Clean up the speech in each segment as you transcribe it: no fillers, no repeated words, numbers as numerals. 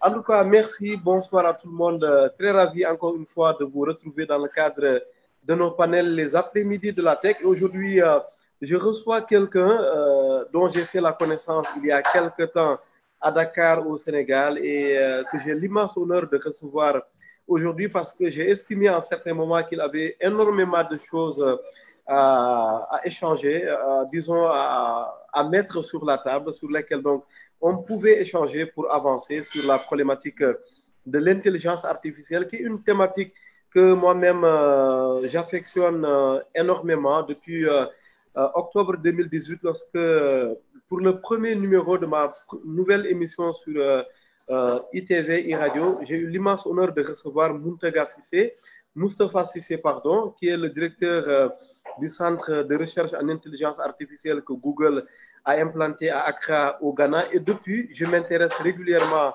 En tout cas, merci. Bonsoir à tout le monde. Très ravi encore une fois de vous retrouver dans le cadre de nos panels les après-midi de la tech. Aujourd'hui, je reçois quelqu'un dont j'ai fait la connaissance il y a quelque temps à Dakar, au Sénégal, et que j'ai l'immense honneur de recevoir aujourd'hui parce que j'ai estimé à un certain moment qu'il avait énormément de choses à échanger, disons, à mettre sur la table, sur lesquelles donc on pouvait échanger pour avancer sur la problématique de l'intelligence artificielle, qui est une thématique que moi-même j'affectionne énormément depuis octobre 2018, lorsque pour le premier numéro de ma nouvelle émission sur ITV e-radio, j'ai eu l'immense honneur de recevoir Moustapha Cissé, pardon, qui est le directeur du Centre de recherche en intelligence artificielle que Google a implanté à Accra, au Ghana. Et depuis, je m'intéresse régulièrement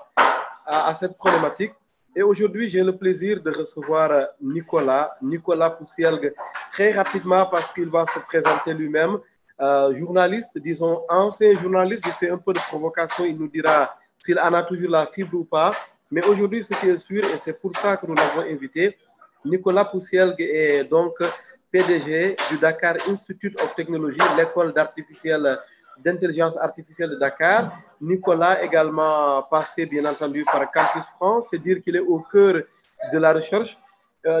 à cette problématique. Et aujourd'hui, j'ai le plaisir de recevoir Nicolas Poussielgue, très rapidement parce qu'il va se présenter lui-même. Journaliste, disons ancien journaliste, il fait un peu de provocation, il nous dira s'il en a toujours la fibre ou pas. Mais aujourd'hui, ce qui est sûr, et c'est pour ça que nous l'avons invité, Nicolas Poussielgue est donc PDG du Dakar Institute of Technology, l'école d'intelligence artificielle de Dakar. Nicolas, également passé, bien entendu, par Campus France, c'est dire qu'il est au cœur de la recherche.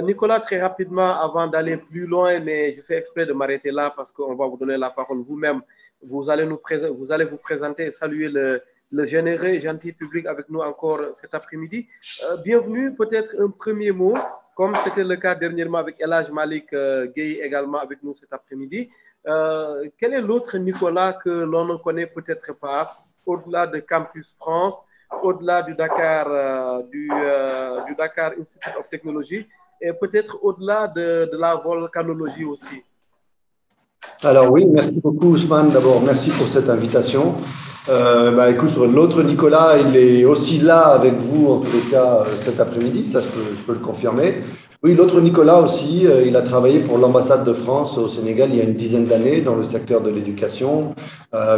Nicolas, très rapidement, avant d'aller plus loin, mais je fais exprès de m'arrêter là parce qu'on va vous donner la parole vous-même. Vous allez vous présenter et saluer le généreux et gentil public avec nous encore cet après-midi. Bienvenue, peut-être un premier mot, comme c'était le cas dernièrement avec Elhaj Malik Gueye également avec nous cet après-midi. Quel est l'autre Nicolas que l'on ne connaît peut-être pas, au-delà de Campus France, au-delà du Dakar, du Dakar Institute of Technology, et peut-être au-delà de la volcanologie aussi? Alors oui, merci beaucoup Ousmane. D'abord, merci pour cette invitation. Écoute, l'autre Nicolas, il est aussi là avec vous, en tous les cas, cet après-midi, ça je peux le confirmer. Oui, l'autre Nicolas aussi, il a travaillé pour l'ambassade de France au Sénégal il y a une dizaine d'années dans le secteur de l'éducation.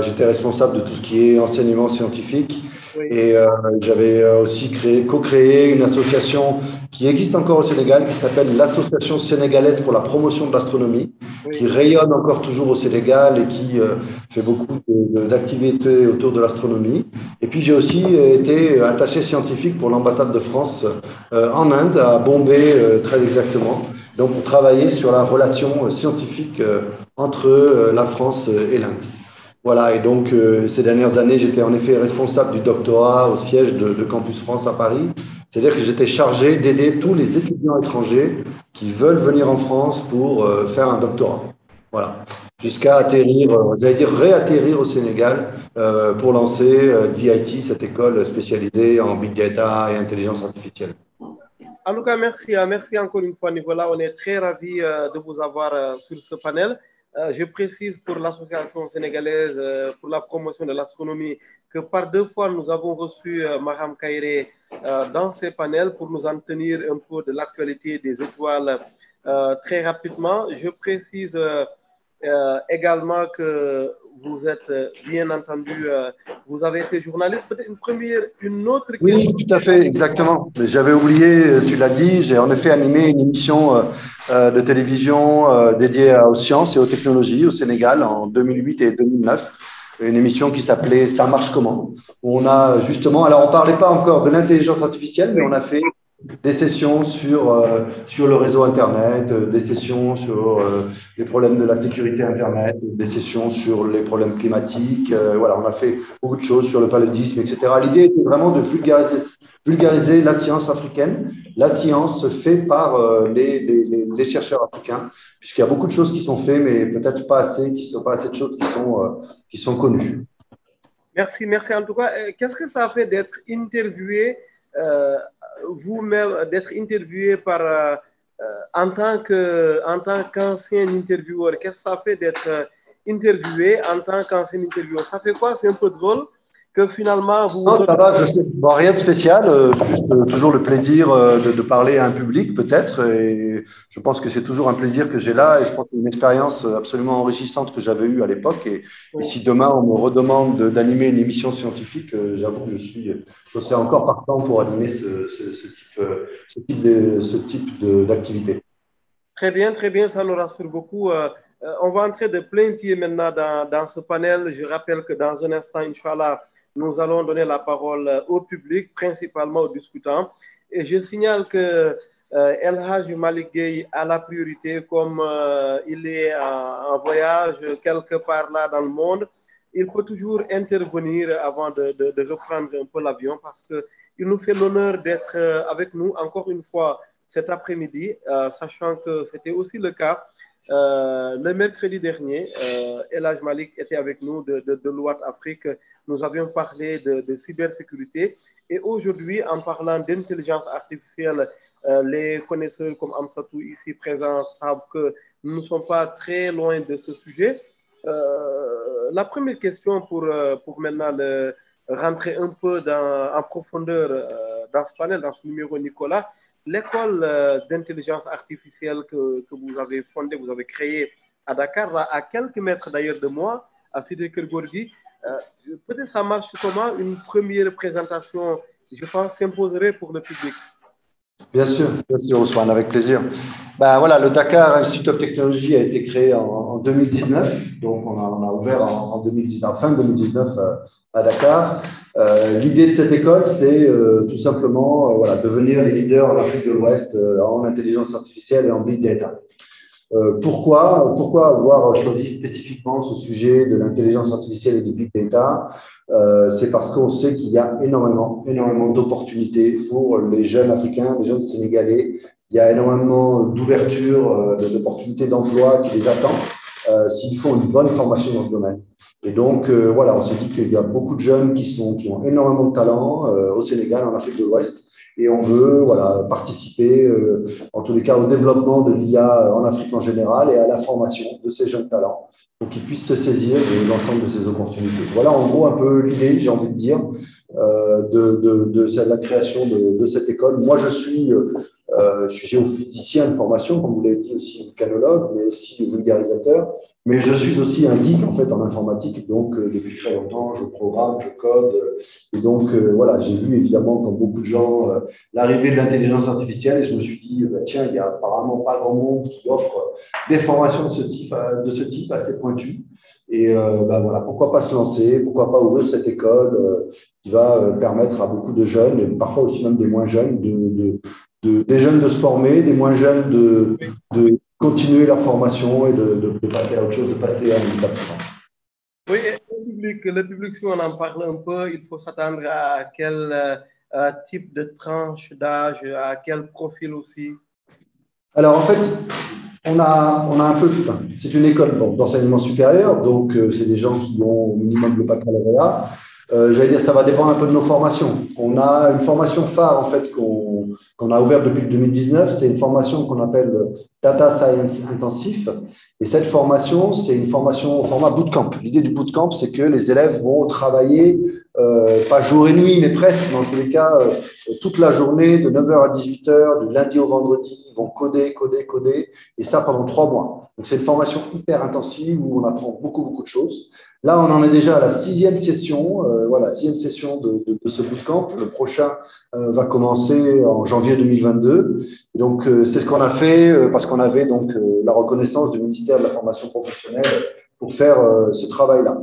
J'étais responsable de tout ce qui est enseignement scientifique. Oui. Et j'avais aussi co-créé une association qui existe encore au Sénégal, qui s'appelle l'Association sénégalaise pour la promotion de l'astronomie, Oui. qui rayonne encore toujours au Sénégal et qui fait beaucoup d'activités autour de l'astronomie. Et puis j'ai aussi été attaché scientifique pour l'ambassade de France en Inde, à Bombay très exactement, donc pour travailler sur la relation scientifique entre la France et l'Inde. Voilà, et donc ces dernières années, j'étais en effet responsable du doctorat au siège de Campus France à Paris. C'est-à-dire que j'étais chargé d'aider tous les étudiants étrangers qui veulent venir en France pour faire un doctorat. Voilà, jusqu'à atterrir, j'allais dire réatterrir au Sénégal pour lancer DIT, cette école spécialisée en big data et intelligence artificielle. En tout cas, merci encore une fois, Nicolas. On est très ravis de vous avoir sur ce panel. Je précise pour l'Association sénégalaise pour la promotion de l'astronomie que par 2 fois, nous avons reçu Maham Kairé dans ces panels pour nous en tenir un peu de l'actualité des étoiles très rapidement. Je précise également que vous êtes bien entendu, vous avez été journaliste, peut-être une autre question. Oui, tout à fait, exactement. J'avais oublié, tu l'as dit, j'ai en effet animé une émission de télévision dédiée aux sciences et aux technologies au Sénégal en 2008 et 2009. Une émission qui s'appelait Ça marche comment? Où on a justement, alors on ne parlait pas encore de l'intelligence artificielle, mais on a fait des sessions sur le réseau Internet, des sessions sur les problèmes de la sécurité Internet, des sessions sur les problèmes climatiques. Voilà, on a fait beaucoup de choses sur le paludisme, etc. L'idée était vraiment de vulgariser la science africaine, la science faite par les chercheurs africains, puisqu'il y a beaucoup de choses qui sont faites, mais peut-être pas assez, qui ne sont pas assez de choses qui sont connues. Merci en tout cas. Qu'est-ce que ça fait d'être interviewé vous-même, d'être interviewé par en tant qu'ancien intervieweur? Qu'est-ce que ça fait d'être interviewé en tant qu'ancien intervieweur? Ça fait quoi? C'est un peu drôle. que finalement vous... Non, ça va, je sais. Bon, rien de spécial, juste toujours le plaisir de parler à un public peut-être. Et je pense que c'est toujours un plaisir que j'ai là. Et je pense que c'est une expérience absolument enrichissante que j'avais eue à l'époque. Et si demain on me redemande d'animer une émission scientifique, j'avoue que je serai encore partant pour animer ce type d'activité. Très bien, ça nous rassure beaucoup. On va entrer de plein pied maintenant dans ce panel. Je rappelle que dans un instant, Inch'Allah, nous allons donner la parole au public, principalement aux discutants. Et je signale que El Hadj Malick Gueye a la priorité, comme il est en voyage quelque part là dans le monde. Il peut toujours intervenir avant de reprendre un peu l'avion parce qu'il nous fait l'honneur d'être avec nous encore une fois cet après-midi, sachant que c'était aussi le cas le mercredi dernier. El Hadj Malick était avec nous de l'Ouest Afrique. Nous avions parlé de cybersécurité. Et aujourd'hui, en parlant d'intelligence artificielle, les connaisseurs comme Amsatou ici présents savent que nous ne sommes pas très loin de ce sujet. La première question pour maintenant rentrer un peu en profondeur dans ce panel, dans ce numéro, Nicolas, l'école d'intelligence artificielle que vous avez fondée, vous avez créée à Dakar, là, à quelques mètres d'ailleurs de moi, à Sidé Kergorgui, peut-être ça marche comment? Une première présentation, je pense, s'imposerait pour le public. Bien sûr, Ousmane, avec plaisir. Ben voilà, le Dakar Institute of Technology a été créé en 2019, donc on a ouvert en 2019, fin 2019 à Dakar. L'idée de cette école, c'est tout simplement voilà, devenir les leaders en Afrique de l'Ouest en intelligence artificielle et en big data. Pourquoi avoir choisi spécifiquement ce sujet de l'intelligence artificielle et du big data? C'est parce qu'on sait qu'il y a énormément d'opportunités pour les jeunes Africains, les jeunes Sénégalais. Il y a énormément d'ouverture, d'opportunités d'emploi qui les attendent s'ils font une bonne formation dans ce domaine. Et donc, voilà, on s'est dit qu'il y a beaucoup de jeunes qui ont énormément de talent au Sénégal, en Afrique de l'Ouest. Et on veut voilà, participer, en tous les cas, au développement de l'IA en Afrique en général et à la formation de ces jeunes talents pour qu'ils puissent se saisir de l'ensemble de ces opportunités. Voilà en gros un peu l'idée, j'ai envie de dire, de la création de cette école. Moi, je suis géophysicien de formation, comme vous l'avez dit, aussi volcanologue, mais aussi vulgarisateur. Mais je suis aussi un geek en fait en informatique, donc depuis très longtemps, je programme, je code, et donc voilà, j'ai vu évidemment comme beaucoup de gens l'arrivée de l'intelligence artificielle, et je me suis dit tiens, il n'y a apparemment pas grand monde qui offre des formations de ce type assez pointues. Et voilà, pourquoi pas se lancer, pourquoi pas ouvrir cette école qui va permettre à beaucoup de jeunes, et parfois aussi même des moins jeunes, des jeunes de se former, des moins jeunes de continuer leur formation et de passer à autre chose, de passer à une étape suivante. Oui, le public, si on en parle un peu, il faut s'attendre à quel type de tranche d'âge, à quel profil aussi? Alors, en fait, on a un peu tout. C'est une école d'enseignement supérieur, donc c'est des gens qui ont au minimum le baccalauréat. J'allais dire, ça va dépendre un peu de nos formations. On a une formation phare, en fait, qu'on a ouverte depuis 2019. C'est une formation qu'on appelle Data Science Intensif. Et cette formation, c'est une formation au format bootcamp. L'idée du bootcamp, c'est que les élèves vont travailler, pas jour et nuit, mais presque, dans tous les cas, toute la journée, de 9 h à 18 h, du lundi au vendredi. Ils vont coder, et ça pendant 3 mois. Donc, c'est une formation hyper intensive où on apprend beaucoup de choses. Là, on en est déjà à la 6e session, de ce bootcamp. Le prochain va commencer en janvier 2022. Et donc, c'est ce qu'on a fait parce qu'on avait donc la reconnaissance du ministère de la formation professionnelle pour faire ce travail-là.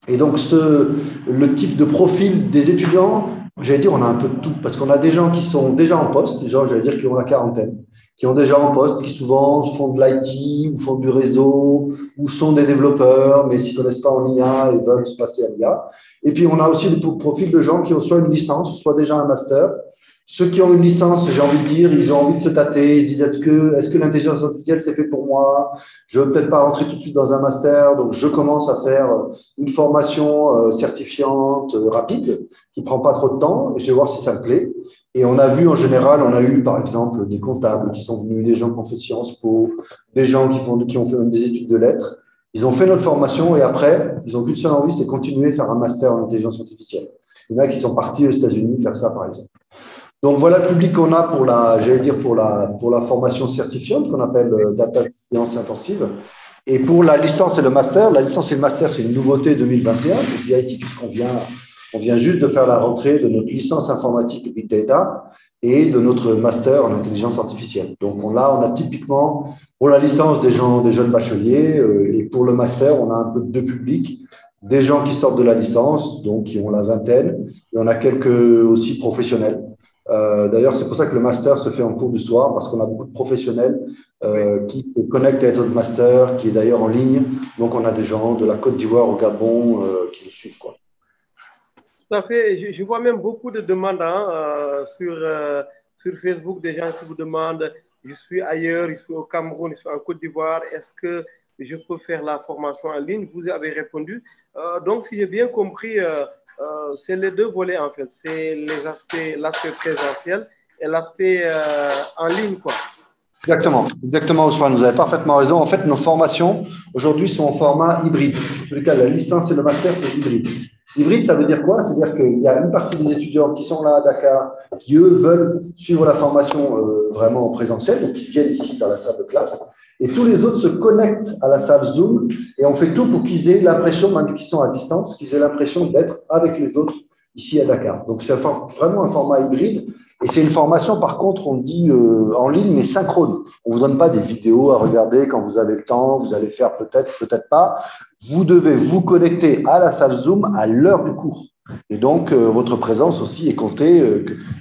Et donc, le type de profil des étudiants, j'allais dire, on a un peu de tout parce qu'on a des gens qui sont déjà en poste, des gens, j'allais dire, qui ont la quarantaine, qui ont déjà en poste, qui souvent font de l'IT ou font du réseau ou sont des développeurs, mais s'ils ne connaissent pas en IA et veulent se passer à l'IA. Et puis, on a aussi le profil de gens qui ont soit une licence, soit déjà un master. Ceux qui ont une licence, j'ai envie de dire, ils ont envie de se tâter, ils se disent est-ce que l'intelligence artificielle c'est fait pour moi? Je ne veux peut-être pas rentrer tout de suite dans un master, donc je commence à faire une formation certifiante rapide qui ne prend pas trop de temps et je vais voir si ça me plaît. Et on a vu en général, on a eu par exemple des comptables qui sont venus, des gens qui ont fait Sciences Po, des gens qui ont fait même des études de lettres. Ils ont fait notre formation et après, ils ont qu'une seule envie, c'est continuer à faire un master en intelligence artificielle. Il y en a qui sont partis aux États-Unis faire ça, par exemple. Donc, voilà le public qu'on a pour la, j'allais dire, pour la formation certifiante qu'on appelle Data Science Intensive. Et pour la licence et le master, la licence et le master, c'est une nouveauté 2021 pour BIT, puisqu'on vient juste de faire la rentrée de notre licence informatique Big Data et de notre master en intelligence artificielle. Donc là, on a typiquement, pour la licence, des jeunes bacheliers, et pour le master, on a un peu deux publics, des gens qui sortent de la licence, donc qui ont la vingtaine, et on a quelques aussi professionnels. D'ailleurs, c'est pour ça que le master se fait en cours du soir, parce qu'on a beaucoup de professionnels qui se connectent à notre master, qui est d'ailleurs en ligne. Donc, on a des gens de la Côte d'Ivoire au Gabon qui le suivent, quoi. Tout à fait. Je vois même beaucoup de demandes sur Facebook, des gens qui vous demandent, je suis ailleurs, je suis au Cameroun, je suis en Côte d'Ivoire, est-ce que je peux faire la formation en ligne? Vous avez répondu. Donc, si j'ai bien compris, c'est les deux volets en fait. C'est l'aspect présentiel et l'aspect en ligne, quoi. Exactement, Ousmane, vous avez parfaitement raison. En fait, nos formations aujourd'hui sont en format hybride. En tous les cas, la licence et le master, c'est hybride. Hybride, ça veut dire quoi? C'est-à-dire qu'il y a une partie des étudiants qui sont là à Dakar, qui eux veulent suivre la formation vraiment en présentiel, donc ils viennent ici dans la salle de classe, et tous les autres se connectent à la salle Zoom, et on fait tout pour qu'ils aient l'impression, même qu'ils sont à distance, qu'ils aient l'impression d'être avec les autres ici à Dakar. Donc c'est vraiment un format hybride. Et c'est une formation, par contre, on dit en ligne, mais synchrone. On ne vous donne pas des vidéos à regarder quand vous avez le temps, vous allez faire peut-être, peut-être pas. Vous devez vous connecter à la salle Zoom à l'heure du cours. Et donc, votre présence aussi est comptée.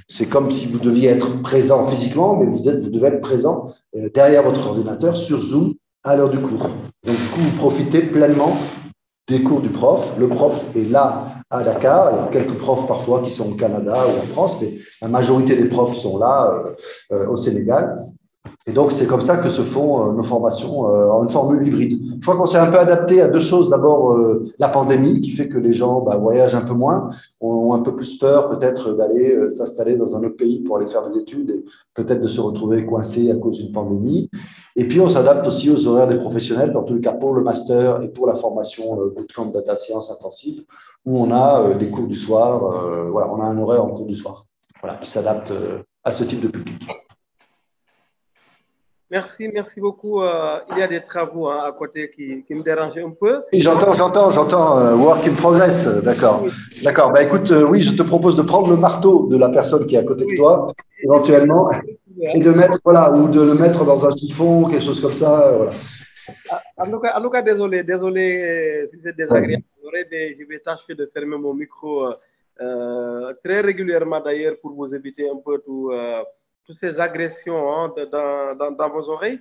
C'est comme si vous deviez être présent physiquement, mais vous devez être présent derrière votre ordinateur sur Zoom à l'heure du cours. Donc, du coup, vous profitez pleinement des cours du prof. Le prof est là à Dakar. Il y a quelques profs parfois qui sont au Canada ou en France, mais la majorité des profs sont là au Sénégal. Et donc, c'est comme ça que se font nos formations en une formule hybride. Je crois qu'on s'est un peu adapté à deux choses. D'abord, la pandémie qui fait que les gens voyagent un peu moins, ont un peu plus peur peut-être d'aller s'installer dans un autre pays pour aller faire des études et peut-être de se retrouver coincés à cause d'une pandémie. Et puis, on s'adapte aussi aux horaires des professionnels, dans tous les cas pour le master et pour la formation Bootcamp Data Science Intensive, où on a des cours du soir. On a un horaire en cours du soir qui s'adapte à ce type de public. Merci beaucoup. Il y a des travaux à côté qui me dérangent un peu. Oui, j'entends. Work in progress, d'accord. D'accord. Écoute, oui, je te propose de prendre le marteau de la personne qui est à côté de toi, éventuellement, et de mettre, ou de le mettre dans un siphon, quelque chose comme ça, voilà. En tout cas, désolé si c'est désagréable. Mais je vais tâcher de fermer mon micro très régulièrement d'ailleurs pour vous éviter un peu toutes ces agressions dans vos oreilles.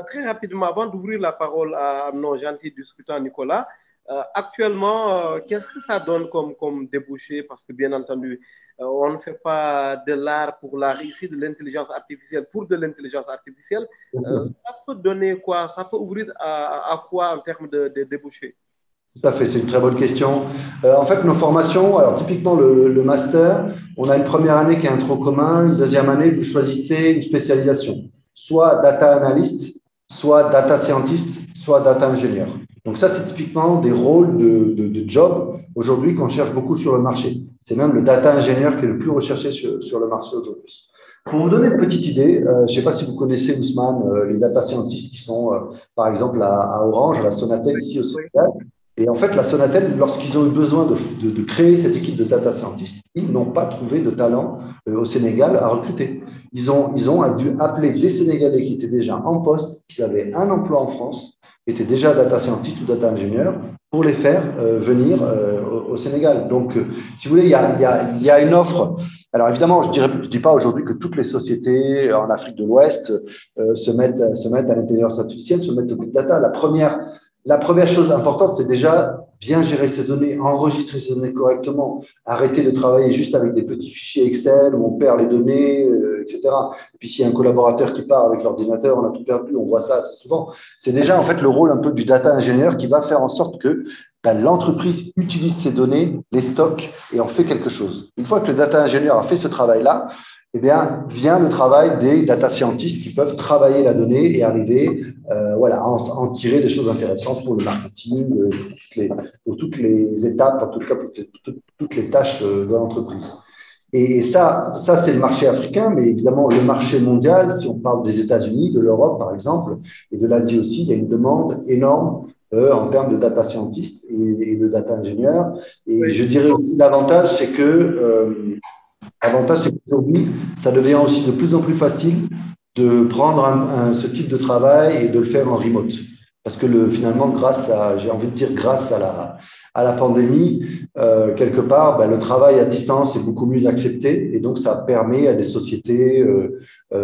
Très rapidement, avant d'ouvrir la parole à nos gentils discutants, Nicolas, actuellement, qu'est-ce que ça donne comme débouché? Parce que bien entendu, on ne fait pas de l'art pour l'art ici, de l'intelligence artificielle pour de l'intelligence artificielle. Ça peut donner quoi? Ça peut ouvrir à quoi en termes de débouchés? Tout à fait, c'est une très bonne question. En fait, nos formations, alors typiquement le master, on a une première année qui est un tronc commun, une deuxième année, vous choisissez une spécialisation, soit data analyst, soit data scientist, soit data ingénieur. Donc ça, c'est typiquement des rôles de job aujourd'hui qu'on cherche beaucoup sur le marché. C'est même le data ingénieur qui est le plus recherché sur le marché aujourd'hui. Pour vous donner une petite idée, je ne sais pas si vous connaissez, Ousmane, les data scientists qui sont, par exemple, à Orange, à la Sonatel, ici au Sénégal. Et en fait, la Sonatel, lorsqu'ils ont eu besoin de créer cette équipe de data scientists, ils n'ont pas trouvé de talent au Sénégal à recruter. Ils ont dû appeler des Sénégalais qui étaient déjà en poste, qui avaient un emploi en France, qui étaient déjà data scientists ou data ingénieurs, pour les faire venir au Sénégal. Donc, si vous voulez, il y a une offre. Alors évidemment, je ne dis pas aujourd'hui que toutes les sociétés en Afrique de l'Ouest se mettent à l'intelligence artificielle, se mettent au big data. La première chose importante, c'est déjà bien gérer ces données, enregistrer ces données correctement, arrêter de travailler juste avec des petits fichiers Excel où on perd les données, etc. Et puis, s'il y a un collaborateur qui part avec l'ordinateur, on a tout perdu, on voit ça assez souvent. C'est déjà en fait le rôle un peu du data ingénieur qui va faire en sorte que l'entreprise utilise ces données, les stocke et en fait quelque chose. Une fois que le data ingénieur a fait ce travail-là, eh bien, vient le travail des data scientists qui peuvent travailler la donnée et arriver voilà, à en tirer des choses intéressantes pour le marketing, pour toutes les étapes, en tout cas pour toutes les tâches de l'entreprise. Et ça c'est le marché africain, mais évidemment, le marché mondial, si on parle des États-Unis, de l'Europe, par exemple, et de l'Asie aussi, il y a une demande énorme en termes de data scientists et de data ingénieurs. Et je dirais aussi l'avantage, c'est que l'avantage, c'est qu'aujourd'hui, ça devient aussi de plus en plus facile de prendre ce type de travail et de le faire en remote. Parce que finalement, j'ai envie de dire, grâce à la pandémie, quelque part, le travail à distance est beaucoup mieux accepté. Et donc, ça permet à des sociétés,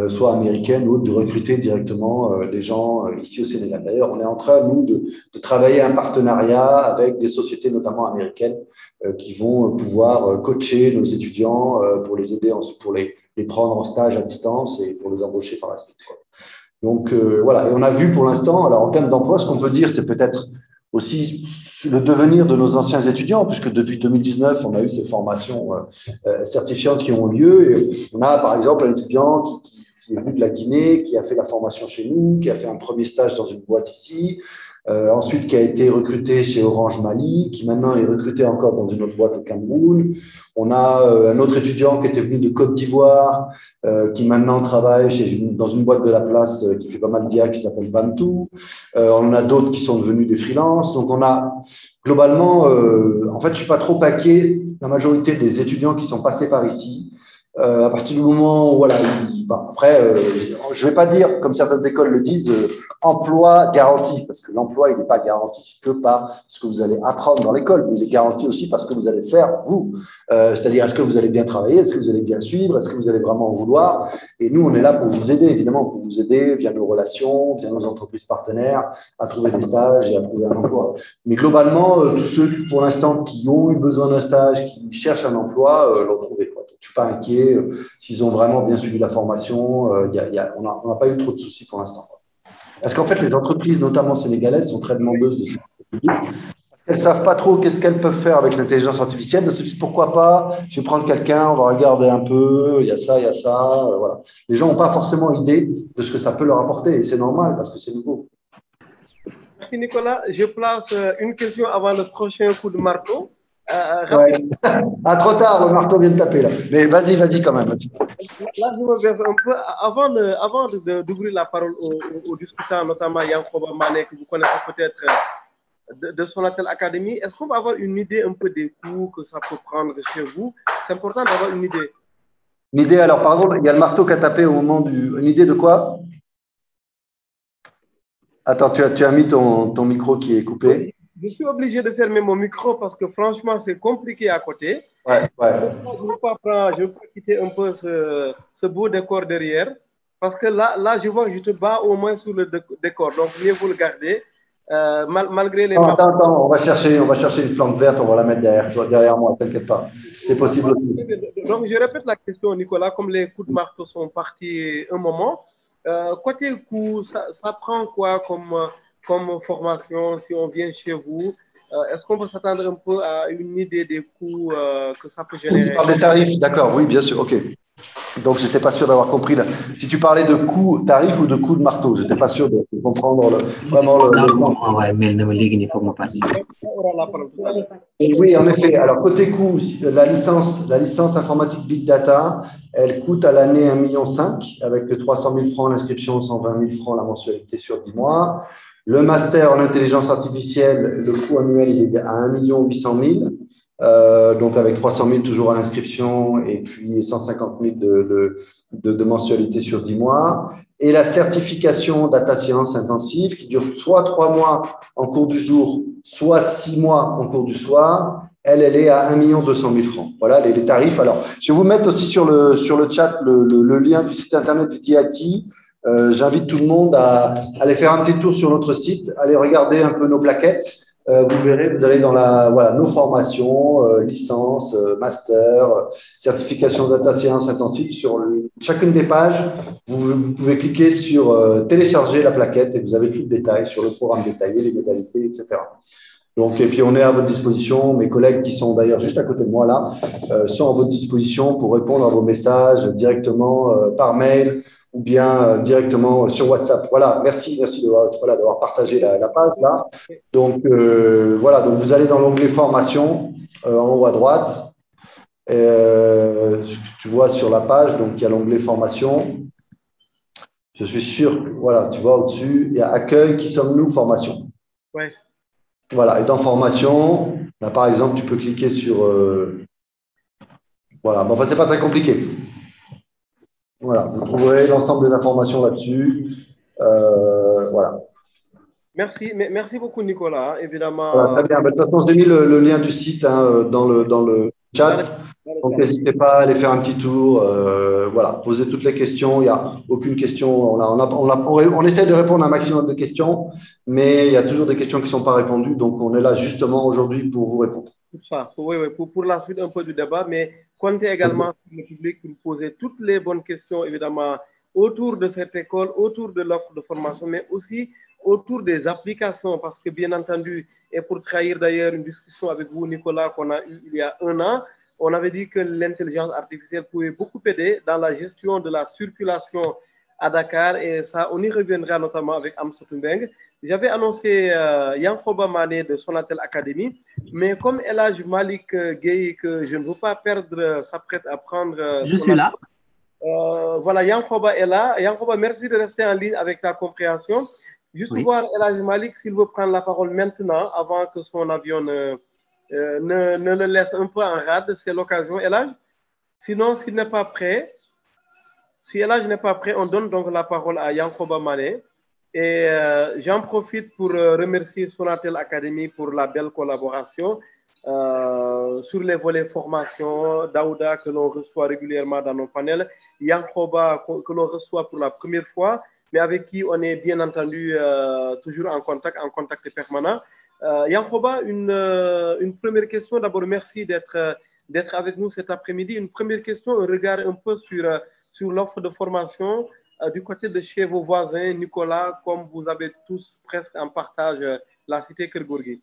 soit américaines ou autres, de recruter directement des gens ici au Sénégal. D'ailleurs, on est en train, nous, de travailler un partenariat avec des sociétés, notamment américaines, qui vont pouvoir coacher nos étudiants pour les aider, pour les prendre en stage à distance et pour les embaucher par la suite. Donc voilà, et on a vu pour l'instant, alors en termes d'emploi, ce qu'on peut dire, c'est peut-être aussi le devenir de nos anciens étudiants, puisque depuis 2019, on a eu ces formations certifiantes qui ont lieu. Et on a par exemple un étudiant qui est venu de la Guinée, qui a fait la formation chez nous, qui a fait un premier stage dans une boîte ici, ensuite qui a été recruté chez Orange Mali, qui maintenant est recruté encore dans une autre boîte au Cameroun. On a un autre étudiant qui était venu de Côte d'Ivoire, qui maintenant travaille dans une boîte de la place qui fait pas mal d'IA, qui s'appelle Bantu. On a d'autres qui sont devenus des freelances. Donc on a globalement, en fait, je suis pas trop inquiet. La majorité des étudiants qui sont passés par ici, à partir du moment où, voilà, après, je vais pas dire, comme certaines écoles le disent, emploi garanti, parce que l'emploi, il n'est pas garanti que par ce que vous allez apprendre dans l'école, mais il est garanti aussi parce que vous allez faire, vous. C'est-à-dire, est-ce que vous allez bien travailler, est-ce que vous allez bien suivre, est-ce que vous allez vraiment en vouloir? Et nous, on est là pour vous aider, évidemment, pour vous aider via nos relations, via nos entreprises partenaires, à trouver des stages et à trouver un emploi. Mais globalement, tous ceux, pour l'instant, qui ont eu besoin d'un stage, qui cherchent un emploi, l'ont trouvé, quoi. Je ne suis pas inquiet. S'ils ont vraiment bien suivi la formation, on n'a pas eu trop de soucis pour l'instant. Parce qu'en fait, les entreprises, notamment sénégalaises, sont très demandeuses de ce public. Elles ne savent pas trop qu'est-ce qu'elles peuvent faire avec l'intelligence artificielle. Elles se disent pourquoi pas, je vais prendre quelqu'un, on va regarder un peu, il y a ça, voilà. Les gens n'ont pas forcément idée de ce que ça peut leur apporter. Et c'est normal parce que c'est nouveau. Merci Nicolas. Je place une question avant le prochain coup de marteau. Ouais. Ah, trop tard, le marteau vient de taper là. Mais vas-y quand même. Là, je me verse un peu. Avant d'ouvrir la parole aux discutants, notamment Yankoba Mané, que vous connaissez peut-être de Sonatel Academy, est-ce qu'on va avoir une idée un peu des coûts que ça peut prendre chez vous? C'est important d'avoir une idée. Une idée, alors par exemple, il y a le marteau qui a tapé au moment du… Une idée de quoi? Attends, tu as mis ton micro qui est coupé. Je suis obligé de fermer mon micro parce que franchement, c'est compliqué à côté. Ouais. Je ne veux pas quitter un peu ce beau décor derrière parce que là, je vois que je te bats au moins sur le décor. Donc, mieux vous le garder. Malgré les… Attends, on va chercher une plante verte, on va la mettre derrière moi, t'inquiète pas. C'est possible aussi. Donc, je répète la question, Nicolas, comme les coups de marteau sont partis un moment. Côté coût, ça prend quoi comme formation si on vient chez vous? Est-ce qu'on peut s'attendre un peu à une idée des coûts que ça peut générer? Tu parles des tarifs, d'accord, oui, bien sûr, ok. Donc, je n'étais pas sûr d'avoir compris. Là. Si tu parlais de coût tarif ou de coût de marteau, je n'étais pas sûr de comprendre vraiment le Et oui, en effet. Alors, côté coût, la licence informatique Big Data, elle coûte à l'année 1,5 million avec 300 000 francs l'inscription, 120 000 francs la mensualité sur 10 mois. Le master en intelligence artificielle, le coût annuel, il est à 1,8 million. Donc avec 300 000 toujours à l'inscription et puis 150 000 de mensualité sur 10 mois. Et la certification data science intensive qui dure soit 3 mois en cours du jour, soit 6 mois en cours du soir, elle est à 1,2 million francs. Voilà les tarifs. Alors, je vais vous mettre aussi sur le chat le lien du site internet du DIT. J'invite tout le monde à aller faire un petit tour sur notre site, aller regarder un peu nos plaquettes. Vous verrez, vous allez dans nos formations, licence, master, certification data science intensive. Sur chacune des pages, vous pouvez cliquer sur télécharger la plaquette et vous avez tout le détail sur le programme détaillé, les modalités, etc. Donc, et puis, on est à votre disposition. Mes collègues qui sont d'ailleurs juste à côté de moi là sont à votre disposition pour répondre à vos messages directement par mail ou bien directement sur WhatsApp. Voilà, merci d'avoir partagé la page là. Donc, voilà, donc vous allez dans l'onglet formation en haut à droite. Tu vois sur la page, donc il y a l'onglet formation. Je suis sûr que, voilà, tu vois au-dessus, il y a accueil, qui sommes-nous, formation. Ouais. Voilà, et dans formation, là, par exemple, tu peux cliquer sur. Voilà, bon, enfin, c'est pas très compliqué. Voilà, vous trouverez l'ensemble des informations là-dessus. Voilà. Merci beaucoup, Nicolas. Évidemment. Voilà, très bien. De toute façon, j'ai mis le lien du site hein, dans le chat. Donc, n'hésitez pas à aller faire un petit tour. Voilà, posez toutes les questions. Il n'y a aucune question. On essaie de répondre à un maximum de questions, mais il y a toujours des questions qui ne sont pas répondues. Donc, on est là justement aujourd'hui pour vous répondre. Oui, pour la suite un peu du débat, mais comptez également sur le public pour poser toutes les bonnes questions, évidemment, autour de cette école, autour de l'offre de formation, mais aussi autour des applications, parce que bien entendu, et pour trahir d'ailleurs une discussion avec vous, Nicolas, qu'on a eue il y a un an, on avait dit que l'intelligence artificielle pouvait beaucoup aider dans la gestion de la circulation à Dakar, et ça, on y reviendra notamment avec Amsatou Mbeng. J'avais annoncé Yankoba Mané de Sonatel Academy, mais comme Elhadji Malick Gueye, que je ne veux pas perdre, s'apprête à prendre. Je suis là. Voilà, Yankoba est là. Yankoba, merci de rester en ligne avec ta compréhension. Juste voir Elhadji Malick s'il veut prendre la parole maintenant, avant que son avion ne le laisse un peu en rade. C'est l'occasion, Elhadji. Sinon, s'il n'est pas prêt, si Elhadji n'est pas prêt, on donne donc la parole à Yankoba Mané. Et j'en profite pour remercier Sonatel Academy pour la belle collaboration sur les volets formation, Daouda que l'on reçoit régulièrement dans nos panels, Yankoba que l'on reçoit pour la première fois, mais avec qui on est bien entendu toujours en contact permanent. Yankoba, une première question. D'abord, merci d'être avec nous cet après-midi. Une première question, un regard un peu sur l'offre de formation du côté de chez vos voisins, Nicolas, comme vous avez tous presque en partage la cité Keur Gorgui.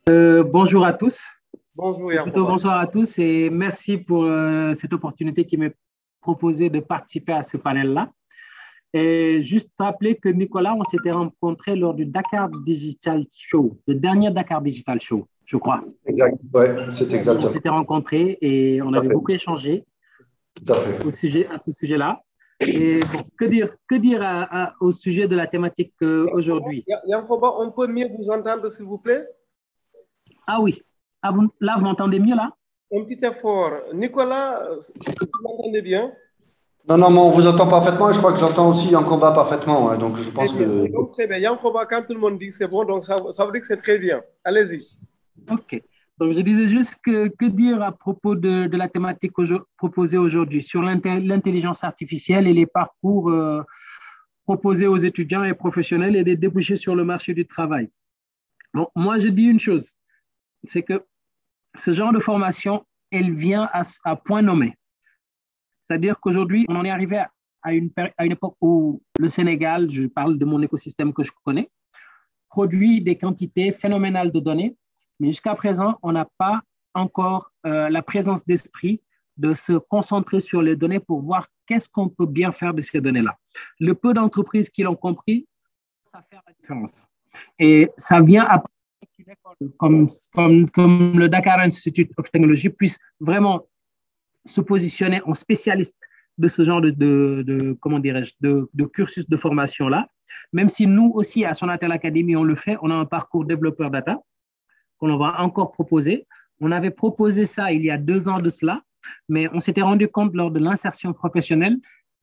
Bonjour à tous. Bonjour, plutôt bonsoir à tous et merci pour cette opportunité qui m'est proposée de participer à ce panel-là. Et juste rappeler que Nicolas, on s'était rencontrés lors du Dakar Digital Show, le dernier Dakar Digital Show, je crois. Exact, ouais, c'est exactement. On s'était rencontrés et on avait beaucoup échangé. Tout à fait. À ce sujet-là. Et bon, que dire au sujet de la thématique aujourd'hui? Yankoba, on peut mieux vous entendre, s'il vous plaît? Ah oui. Là, vous m'entendez mieux, là? Un petit effort. Nicolas, vous m'entendez bien? Non, mais on vous entend parfaitement et je crois que j'entends aussi Yankoba parfaitement. Hein, donc, je pense que… Donc, très bien. Yankoba, quand tout le monde dit que c'est bon, donc ça veut dire que c'est très bien. Allez-y. OK. Donc, je disais juste que dire à propos de la thématique proposée aujourd'hui sur l'intelligence artificielle et les parcours proposés aux étudiants et professionnels et des débouchés sur le marché du travail. Bon, moi, je dis une chose, c'est que ce genre de formation, elle vient à point nommé. C'est-à-dire qu'aujourd'hui, on en est arrivé à une époque où le Sénégal, je parle de mon écosystème que je connais, produit des quantités phénoménales de données. Mais jusqu'à présent, on n'a pas encore la présence d'esprit de se concentrer sur les données pour voir qu'est-ce qu'on peut bien faire de ces données-là. Le peu d'entreprises qui l'ont compris, ça fait la différence. Et ça vient à qu'une école comme le Dakar Institute of Technology puisse vraiment se positionner en spécialiste de ce genre comment dirais-je, de cursus de formation-là. Même si nous aussi, à Sonatel Academy, on le fait, on a un parcours développeur data qu'on va encore proposer. On avait proposé ça il y a 2 ans de cela, mais on s'était rendu compte lors de l'insertion professionnelle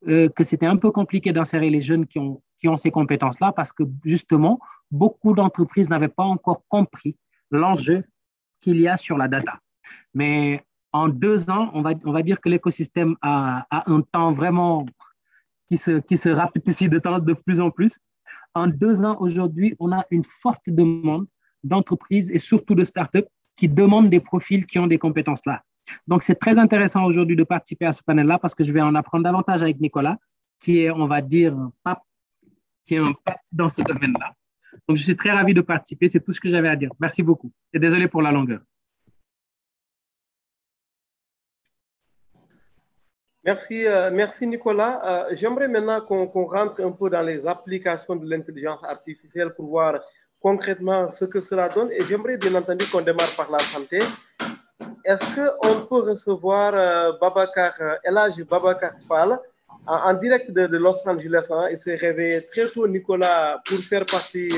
que c'était un peu compliqué d'insérer les jeunes qui ont ces compétences-là parce que justement, beaucoup d'entreprises n'avaient pas encore compris l'enjeu qu'il y a sur la data. Mais en 2 ans, on va dire que l'écosystème a un temps vraiment qui se rapetisse de plus en plus. En 2 ans, aujourd'hui, on a une forte demande d'entreprises et surtout de startups qui demandent des profils qui ont des compétences là. Donc, c'est très intéressant aujourd'hui de participer à ce panel-là parce que je vais en apprendre davantage avec Nicolas, qui est, on va dire, un pape dans ce domaine-là. Donc, je suis très ravi de participer. C'est tout ce que j'avais à dire. Merci beaucoup. Et désolé pour la longueur. Merci Nicolas. J'aimerais maintenant qu'on rentre un peu dans les applications de l'intelligence artificielle pour voir concrètement ce que cela donne. Et j'aimerais bien entendu qu'on démarre par la santé. Est-ce qu'on peut recevoir Elhadji Babacar Fall en direct de Los Angeles? Il s'est réveillé très tôt, Nicolas, pour faire partie,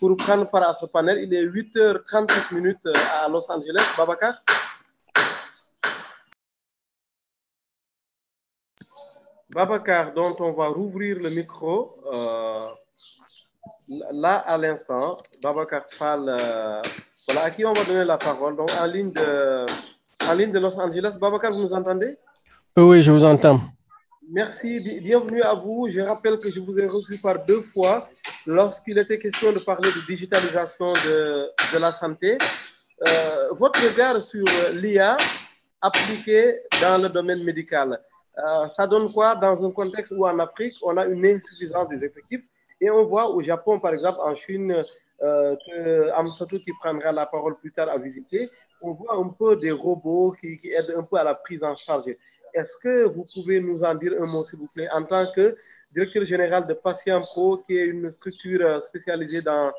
pour prendre part à ce panel. Il est 8h37 à Los Angeles. Babacar? Babacar, dont on va rouvrir le micro. Là, à l'instant, Babacar Fall, voilà, à qui on va donner la parole. Donc, en ligne de Los Angeles. Babacar, vous nous entendez? Oui, je vous entends. Merci, bienvenue à vous. Je rappelle que je vous ai reçu par 2 fois lorsqu'il était question de parler de digitalisation de la santé. Votre regard sur l'IA appliquée dans le domaine médical, ça donne quoi dans un contexte où en Afrique, on a une insuffisance des effectifs et on voit au Japon, par exemple, en Chine, que Amsatou, qui prendra la parole plus tard, à visiter, on voit un peu des robots qui aident un peu à la prise en charge. Est-ce que vous pouvez nous en dire un mot, s'il vous plaît, en tant que directeur général de Patient Pro, qui est une structure spécialisée dans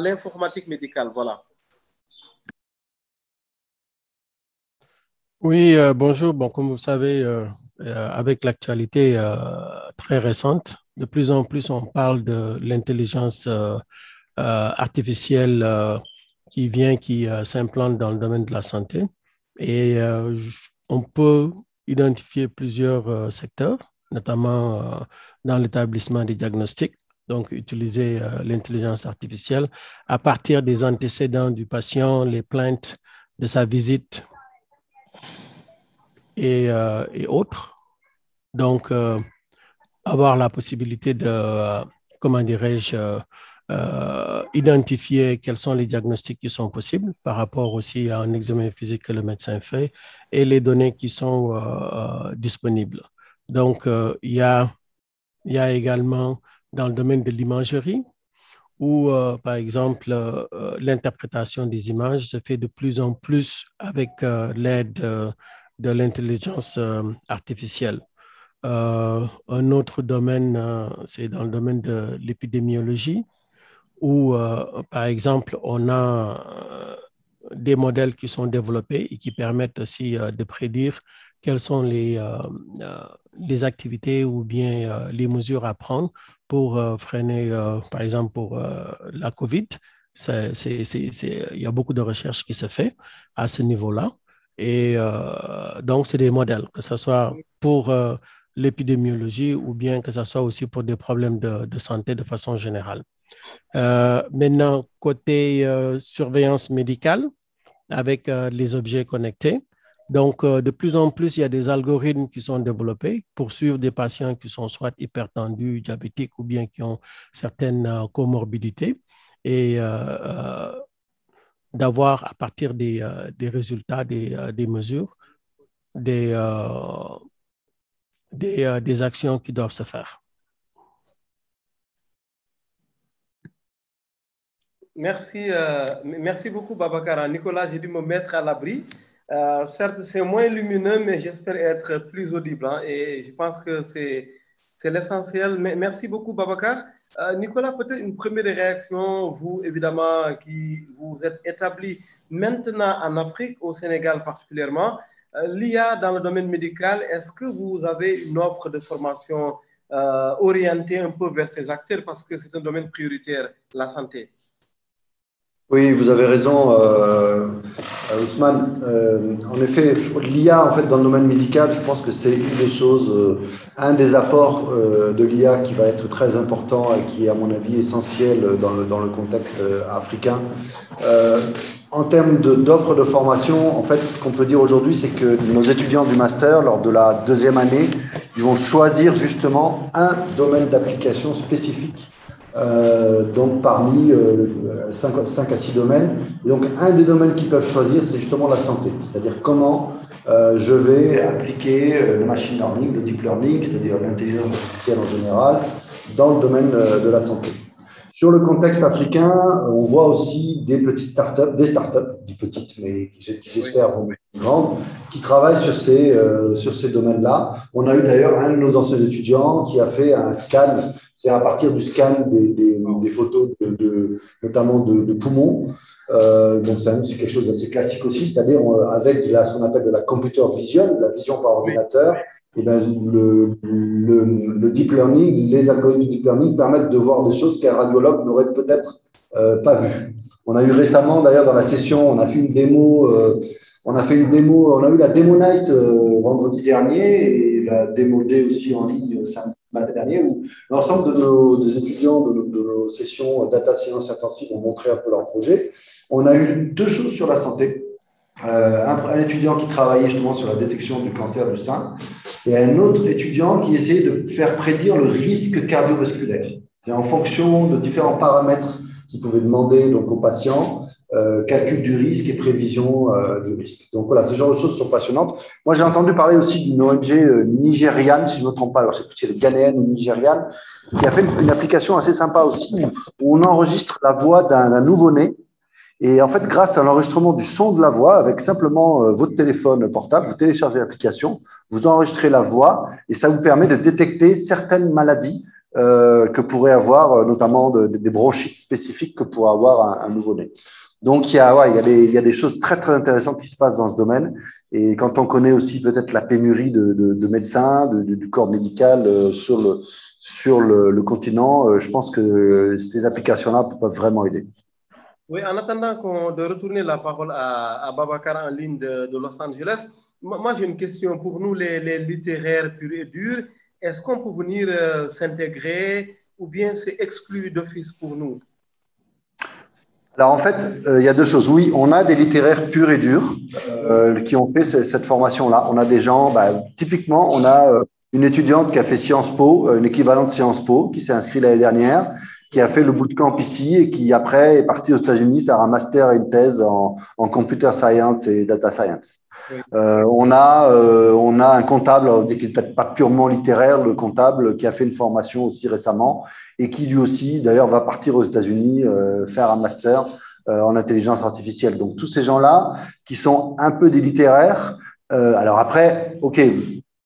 l'informatique médicale? Voilà. Oui, bonjour. Bon, comme vous savez, avec l'actualité très récente, de plus en plus, on parle de l'intelligence artificielle qui s'implante dans le domaine de la santé. Et on peut identifier plusieurs secteurs, notamment dans l'établissement des diagnostics. Donc, utiliser l'intelligence artificielle à partir des antécédents du patient, les plaintes de sa visite et autres. Donc, avoir la possibilité de, comment dirais-je, identifier quels sont les diagnostics qui sont possibles par rapport aussi à un examen physique que le médecin fait et les données qui sont disponibles. Donc, il y a également dans le domaine de l'imagerie où, par exemple, l'interprétation des images se fait de plus en plus avec l'aide de l'intelligence artificielle. Un autre domaine, c'est dans le domaine de l'épidémiologie, où, par exemple, on a des modèles qui sont développés et qui permettent aussi de prédire quelles sont les activités ou bien les mesures à prendre pour freiner, par exemple, pour la COVID. Il y a beaucoup de recherches qui se fait à ce niveau-là. Et donc, c'est des modèles, que ce soit pour l'épidémiologie ou bien que ce soit aussi pour des problèmes de santé de façon générale. Maintenant, côté surveillance médicale, avec les objets connectés. Donc, de plus en plus, il y a des algorithmes qui sont développés pour suivre des patients qui sont soit hypertendus, diabétiques ou bien qui ont certaines comorbidités et d'avoir à partir des résultats, des mesures, des actions qui doivent se faire. Merci beaucoup, Babacar. Nicolas, j'ai dû me mettre à l'abri. Certes, c'est moins lumineux, mais j'espère être plus audible. Et je pense que c'est l'essentiel. Mais merci beaucoup, Babacar. Nicolas, peut-être une première réaction, vous, évidemment, qui vous êtes établi maintenant en Afrique, au Sénégal particulièrement. L'IA dans le domaine médical, est-ce que vous avez une offre de formation orientée un peu vers ces acteurs parce que c'est un domaine prioritaire, la santé? Oui, vous avez raison, Ousmane. En effet, l'IA, en fait, dans le domaine médical, je pense que c'est une des choses, un des apports de l'IA qui va être très important et qui est, à mon avis, essentiel dans le contexte africain. En termes d'offres de formation, en fait, ce qu'on peut dire aujourd'hui, c'est que nos étudiants du master, lors de la 2e année, ils vont choisir justement un domaine d'application spécifique. Donc parmi 5 à 6 domaines. Et donc un des domaines qu'ils peuvent choisir, c'est justement la santé, c'est-à-dire comment je vais appliquer le machine learning, le deep learning, c'est-à-dire l'intelligence artificielle en général, dans le domaine de la santé. Sur le contexte africain, on voit aussi des petites startups, des petites, mais qui j'espère vont être grandes, qui travaillent sur ces domaines-là. On a eu d'ailleurs un de nos anciens étudiants qui a fait un scan, c'est à partir du scan des photos, notamment de poumons. Donc, c'est quelque chose d'assez classique aussi, c'est-à-dire avec ce qu'on appelle de la computer vision, la vision par ordinateur. Et ben, le deep learning, les algorithmes de deep learning permettent de voir des choses qu'un radiologue n'aurait peut-être pas vues. On a eu récemment, d'ailleurs, dans la session, on a fait une démo, on a eu la Demo Night vendredi dernier et la Demo Day aussi en ligne samedi matin dernier, où l'ensemble des étudiants de nos sessions Data Science Intensive ont montré un peu leur projet. On a eu deux choses sur la santé. Un étudiant qui travaillait justement sur la détection du cancer du sein et un autre étudiant qui essayait de faire prédire le risque cardiovasculaire. C'est en fonction de différents paramètres qu'il pouvait demander donc, aux patients, calcul du risque et prévision du risque. Donc voilà, ce genre de choses sont passionnantes. Moi, j'ai entendu parler aussi d'une ONG nigériane, si je ne me trompe pas, alors je ne sais plus si c'est ghanéenne ou nigériane, qui a fait une application assez sympa aussi où on enregistre la voix d'un nouveau-né. Et en fait, grâce à l'enregistrement du son de la voix, avec simplement votre téléphone portable, vous téléchargez l'application, vous enregistrez la voix et ça vous permet de détecter certaines maladies que pourrait avoir, notamment des bronchites spécifiques que pourrait avoir un nouveau-né. Donc, il y a des choses très, très intéressantes qui se passent dans ce domaine. Et quand on connaît aussi peut-être la pénurie de médecins, du corps médical sur le continent, je pense que ces applications-là peuvent vraiment aider. Oui, en attendant de retourner la parole à Babacar en ligne de Los Angeles, moi j'ai une question pour nous, les littéraires purs et durs. Est-ce qu'on peut venir s'intégrer ou bien c'est exclu d'office pour nous? Alors en fait, il y a deux choses. Oui, on a des littéraires purs et durs qui ont fait cette formation-là. On a des gens, typiquement, on a une étudiante qui a fait Sciences Po, une équivalente Sciences Po, qui s'est inscrite l'année dernière, qui a fait le bootcamp ici et qui après est parti aux États-Unis faire un master et une thèse en computer science et data science. Oui. On a un comptable, qui n'est peut-être pas purement littéraire, le comptable qui a fait une formation aussi récemment et qui lui aussi d'ailleurs va partir aux États-Unis faire un master en intelligence artificielle. Donc tous ces gens-là qui sont un peu des littéraires. Alors après, ok,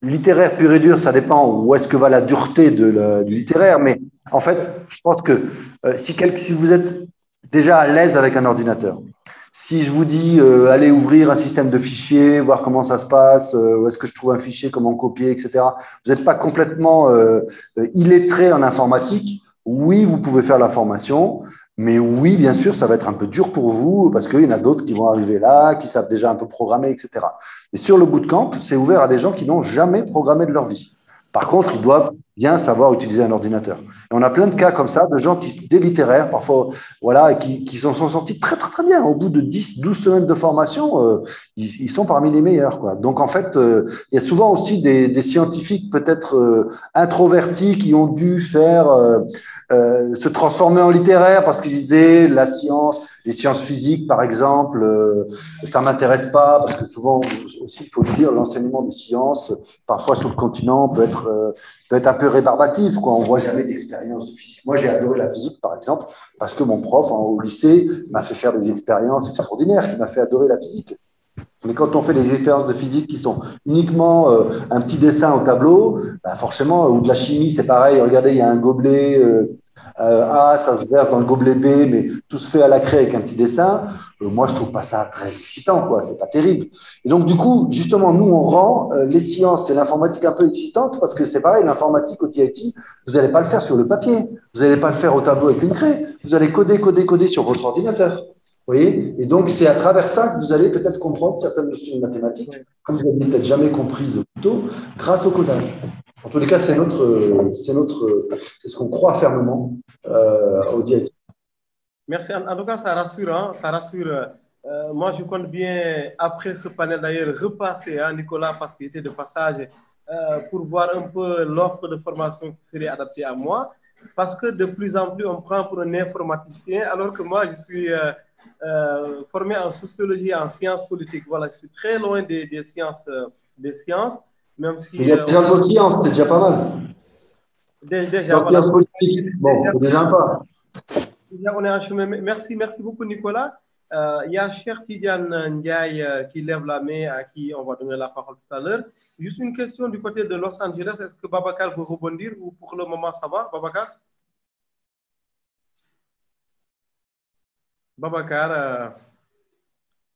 littéraire pur et dur, ça dépend où est-ce que va la dureté du littéraire, mais en fait, je pense que si vous êtes déjà à l'aise avec un ordinateur, si je vous dis allez ouvrir un système de fichiers, voir comment ça se passe, où est-ce que je trouve un fichier, comment copier, etc., vous n'êtes pas complètement illettré en informatique, oui, vous pouvez faire la formation, mais oui, bien sûr, ça va être un peu dur pour vous parce qu'il y en a d'autres qui vont arriver là, qui savent déjà un peu programmer, etc. Et sur le bootcamp, c'est ouvert à des gens qui n'ont jamais programmé de leur vie. Par contre, ils doivent bien savoir utiliser un ordinateur. Et on a plein de cas comme ça, de gens des littéraires, parfois, voilà, qui sont sortis très, très, très bien. Au bout de 12 semaines de formation, ils sont parmi les meilleurs, quoi. Donc, en fait, il y a souvent aussi des scientifiques peut-être introvertis qui ont dû se transformer en littéraire parce qu'ils disaient la science, les sciences physiques, par exemple, ça ne m'intéresse pas parce que souvent, aussi, il faut le dire, l'enseignement des sciences, parfois sur le continent, peut être un peu rébarbatif, quoi. On ne voit jamais d'expérience de physique. Moi, j'ai adoré la physique, par exemple, parce que mon prof au lycée m'a fait faire des expériences extraordinaires, qui m'a fait adorer la physique. Mais quand on fait des expériences de physique qui sont uniquement un petit dessin au tableau, forcément, ou de la chimie, c'est pareil. Regardez, il y a un gobelet A, ça se verse dans le gobelet B, mais tout se fait à la craie avec un petit dessin. Moi, je trouve pas ça très excitant, quoi. C'est pas terrible. Et donc, du coup, justement, nous, on rend les sciences et l'informatique un peu excitantes parce que c'est pareil, l'informatique au TIT, vous n'allez pas le faire sur le papier, vous n'allez pas le faire au tableau avec une craie, vous allez coder sur votre ordinateur. Vous voyez? Et donc, c'est à travers ça que vous allez peut-être comprendre certaines notions de mathématiques que vous n'avez peut-être jamais comprises plutôt grâce au codage. En tous les cas, c'est ce qu'on croit fermement au DIT. Merci. En tout cas, ça rassure. Hein, ça rassure. Moi, je compte bien, après ce panel d'ailleurs, repasser à Nicolas parce qu'il était de passage pour voir un peu l'offre de formation qui serait adaptée à moi. Parce que de plus en plus, on prend pour un informaticien, alors que moi, je suis formé en sociologie et en sciences politiques. Voilà, je suis très loin des sciences. Même si, il y a déjà vos sciences, c'est déjà pas mal. Déjà, sciences politiques, bon, c'est déjà pas. On est en chemin. Merci beaucoup, Nicolas. Il y a Cheikh Tidiane Ndiaye qui lève la main, à qui on va donner la parole tout à l'heure. Juste une question du côté de Los Angeles. Est-ce que Babacar veut rebondir ou pour le moment ça va, Babacar? Babacar,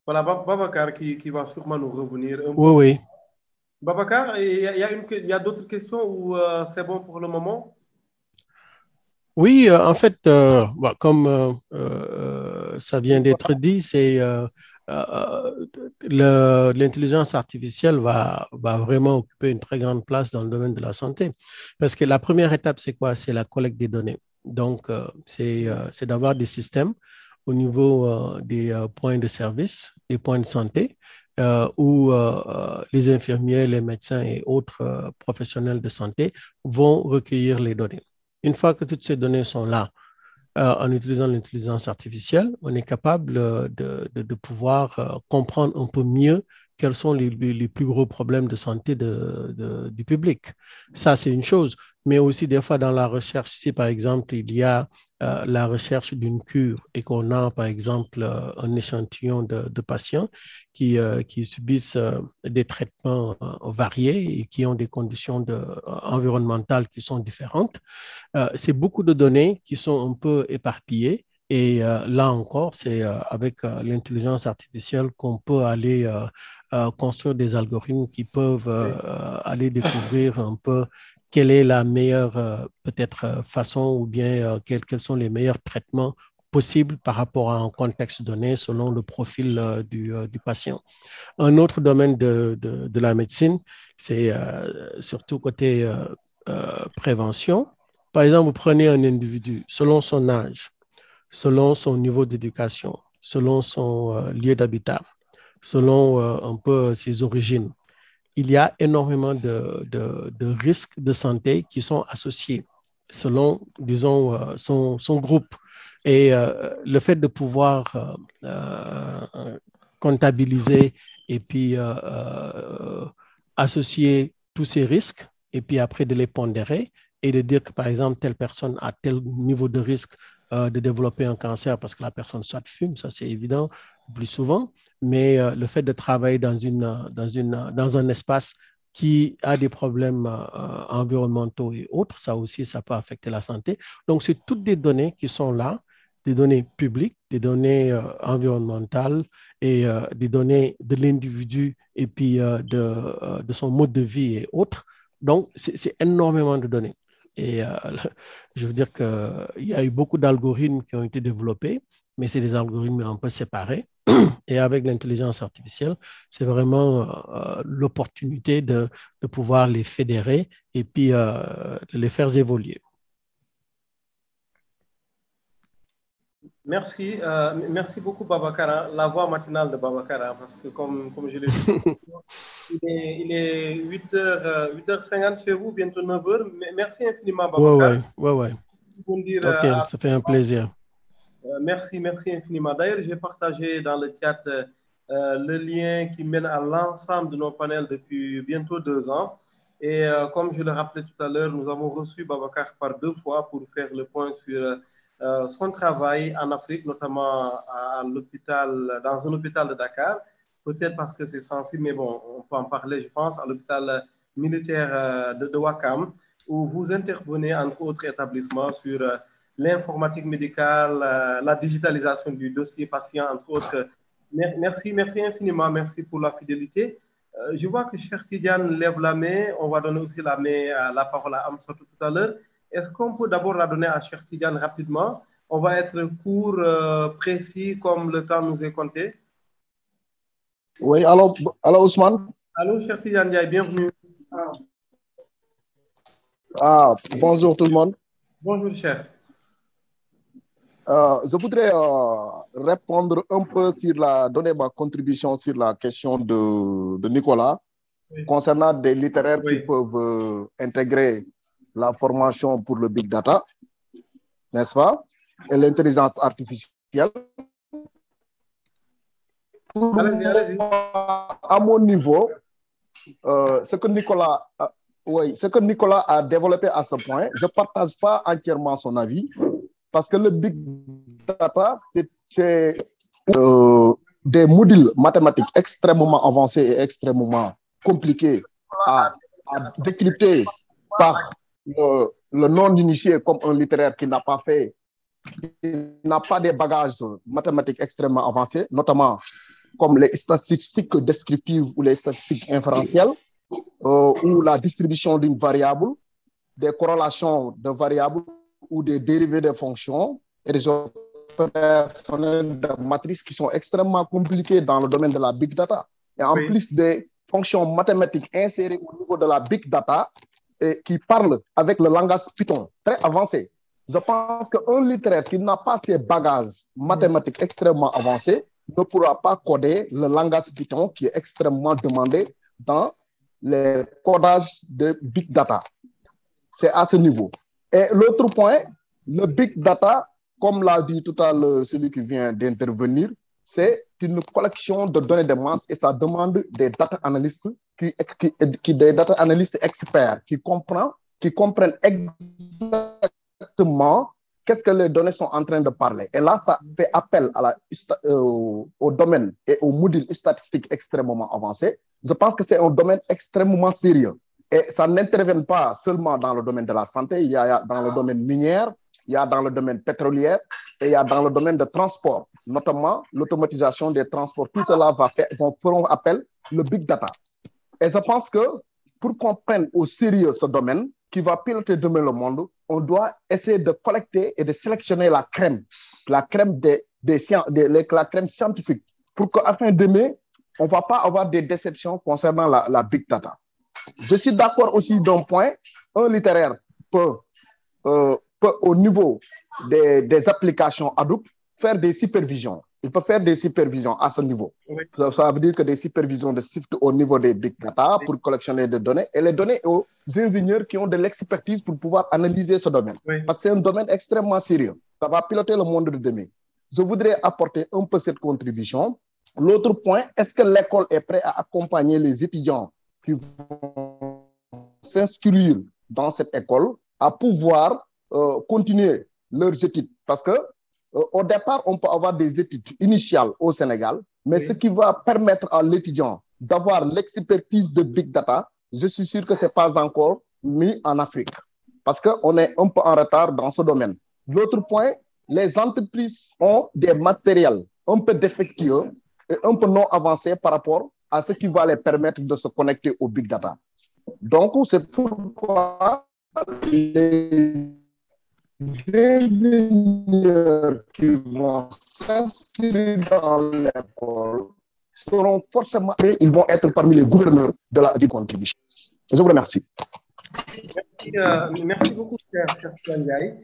voilà, Babacar qui va sûrement nous revenir un peu. Oui. Babacar, il y a d'autres questions ou c'est bon pour le moment? Oui, en fait, comme ça vient d'être dit, c'est l'intelligence artificielle va vraiment occuper une très grande place dans le domaine de la santé. Parce que la première étape, c'est quoi? C'est la collecte des données. Donc, c'est d'avoir des systèmes au niveau des points de service, des points de santé, où les infirmiers, les médecins et autres professionnels de santé vont recueillir les données. Une fois que toutes ces données sont là, en utilisant l'intelligence artificielle, on est capable de pouvoir comprendre un peu mieux quels sont les plus gros problèmes de santé du public. Ça, c'est une chose. Mais aussi, des fois, dans la recherche, si par exemple, il y a la recherche d'une cure et qu'on a, par exemple, un échantillon de patients qui subissent des traitements variés et qui ont des conditions environnementales qui sont différentes, c'est beaucoup de données qui sont un peu éparpillées. Et là encore, c'est avec l'intelligence artificielle qu'on peut aller construire des algorithmes qui peuvent aller découvrir un peu quelle est la meilleure peut-être façon ou bien quels sont les meilleurs traitements possibles par rapport à un contexte donné selon le profil du patient. Un autre domaine de la médecine, c'est surtout côté prévention. Par exemple, vous prenez un individu selon son âge, selon son niveau d'éducation, selon son lieu d'habitat, selon un peu ses origines. Il y a énormément de risques de santé qui sont associés selon, disons, son groupe. Et le fait de pouvoir comptabiliser et puis associer tous ces risques et puis après de les pondérer et de dire que, par exemple, telle personne a tel niveau de risque de développer un cancer parce que la personne soit fume, ça c'est évident plus souvent, mais le fait de travailler dans un espace qui a des problèmes environnementaux et autres, ça aussi, ça peut affecter la santé. Donc, c'est toutes des données qui sont là, des données publiques, des données environnementales et des données de l'individu et puis de son mode de vie et autres. Donc, c'est énormément de données. Et je veux dire qu'il y a eu beaucoup d'algorithmes qui ont été développés, mais c'est des algorithmes un peu séparés. Et avec l'intelligence artificielle, c'est vraiment l'opportunité de pouvoir les fédérer et puis de les faire évoluer. Merci beaucoup, Babacar. La voix matinale de Babacar, parce que comme je l'ai dit, il est 8h50 chez vous, bientôt 9h. Merci infiniment, Babacar. Ouais. Ok, ça fait un plaisir. Merci infiniment. D'ailleurs, j'ai partagé dans le chat le lien qui mène à l'ensemble de nos panels depuis bientôt 2 ans. Et comme je le rappelais tout à l'heure, nous avons reçu Babacar par 2 fois pour faire le point sur son travail en Afrique, notamment à l'hôpital, dans un hôpital de Dakar. Peut-être parce que c'est sensible, mais bon, on peut en parler, je pense, à l'hôpital militaire de Ouakam, où vous intervenez, entre autres établissements, sur l'informatique médicale, la digitalisation du dossier patient, entre autres. Merci infiniment, merci pour la fidélité. Je vois que Cheikh Tidiane lève la main. On va donner aussi la parole à Amsatou tout à l'heure. Est-ce qu'on peut d'abord la donner à Cheikh Tidiane rapidement? On va être court, précis, comme le temps nous est compté. Oui, allô Ousmane. Allô, Cheikh Tidiane Ndiaye, bienvenue. Bonjour tout le monde. Bonjour, Cheikh. Je voudrais répondre un peu donner ma contribution sur la question de Nicolas, concernant des littéraires qui peuvent intégrer la formation pour le Big Data, n'est-ce pas, et l'intelligence artificielle. Allez-y. À mon niveau, ce que Nicolas a développé à ce point, je ne partage pas entièrement son avis, Parce que le big data, c'est des modules mathématiques extrêmement avancés et extrêmement compliqués à décrypter par le non-initié comme un littéraire qui n'a pas des bagages mathématiques extrêmement avancés, notamment comme les statistiques descriptives ou les statistiques inférentielles, ou la distribution d'une variable, des corrélations de variables ou des dérivés de fonctions et des opérationnels de matrices qui sont extrêmement compliqués dans le domaine de la big data. Et en plus des fonctions mathématiques insérées au niveau de la big data et qui parlent avec le langage Python très avancé. Je pense qu'un littéraire qui n'a pas ces bagages mathématiques extrêmement avancés ne pourra pas coder le langage Python qui est extrêmement demandé dans les codages de big data. C'est à ce niveau. Et l'autre point, le big data, comme l'a dit tout à l'heure celui qui vient d'intervenir, c'est une collection de données de masse et ça demande des data analystes, des data analystes experts qui comprennent exactement qu'est-ce que les données sont en train de parler. Et là, ça fait appel au domaine et au module statistique extrêmement avancé. Je pense que c'est un domaine extrêmement sérieux. Et ça n'intervient pas seulement dans le domaine de la santé, il y a dans le domaine minier, il y a dans le domaine pétrolier et il y a dans le domaine de transport, notamment l'automatisation des transports. Tout cela feront appel au big data. Et je pense que pour qu'on prenne au sérieux ce domaine qui va piloter demain le monde, on doit essayer de collecter et de sélectionner la crème la crème scientifique pour qu'à fin demain, on ne va pas avoir des déceptions concernant la big data. Je suis d'accord aussi d'un point, un littéraire peut au niveau des applications Hadoop, faire des supervisions. Il peut faire des supervisions à ce niveau. Oui. Ça veut dire que des supervisions de shift au niveau des big data pour collectionner des données et les donner aux ingénieurs qui ont de l'expertise pour pouvoir analyser ce domaine. Oui. Parce que c'est un domaine extrêmement sérieux. Ça va piloter le monde de demain. Je voudrais apporter un peu cette contribution. L'autre point, est-ce que l'école est prête à accompagner les étudiants qui vont s'inscrire dans cette école à pouvoir continuer leurs études? Parce que au départ, on peut avoir des études initiales au Sénégal, mais ce qui va permettre à l'étudiant d'avoir l'expertise de big data, je suis sûr que ce n'est pas encore mis en Afrique, parce qu'on est un peu en retard dans ce domaine. L'autre point, les entreprises ont des matériels un peu défectueux et un peu non avancés par rapport à ce qui va les permettre de se connecter au big data. Donc, c'est pourquoi les ingénieurs qui vont s'inscrire dans l'école seront forcément, ils vont être parmi les gouverneurs de la contribution. Je vous remercie. Merci beaucoup, cher Ndiaye.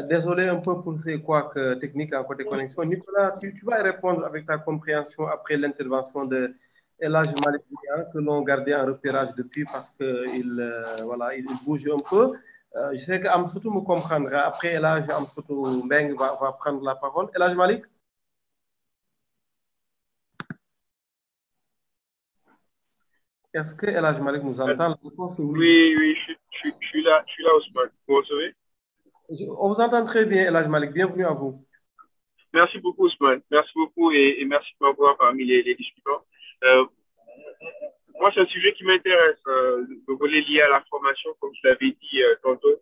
Désolé un peu pour ces couacs techniques en côté connexion. Nicolas, tu vas répondre avec ta compréhension après l'intervention de El Hadj Malick que l'on gardait en repérage depuis parce qu'il bouge un peu. Je sais qu'Amsatou me comprendra. Après, El Hadj Amsatou Mbeng va prendre la parole. El Hadj Malick? Est-ce que El Hadj Malick nous entend? Oui, je suis là, Ousmane. Vous recevez? On vous entend très bien, El Hadj Malick. Bienvenue à vous. Merci beaucoup, Ousmane. Merci beaucoup et merci de m'avoir parmi les discutants. Moi, c'est un sujet qui m'intéresse, le volet lié à la formation, comme je l'avais dit tantôt.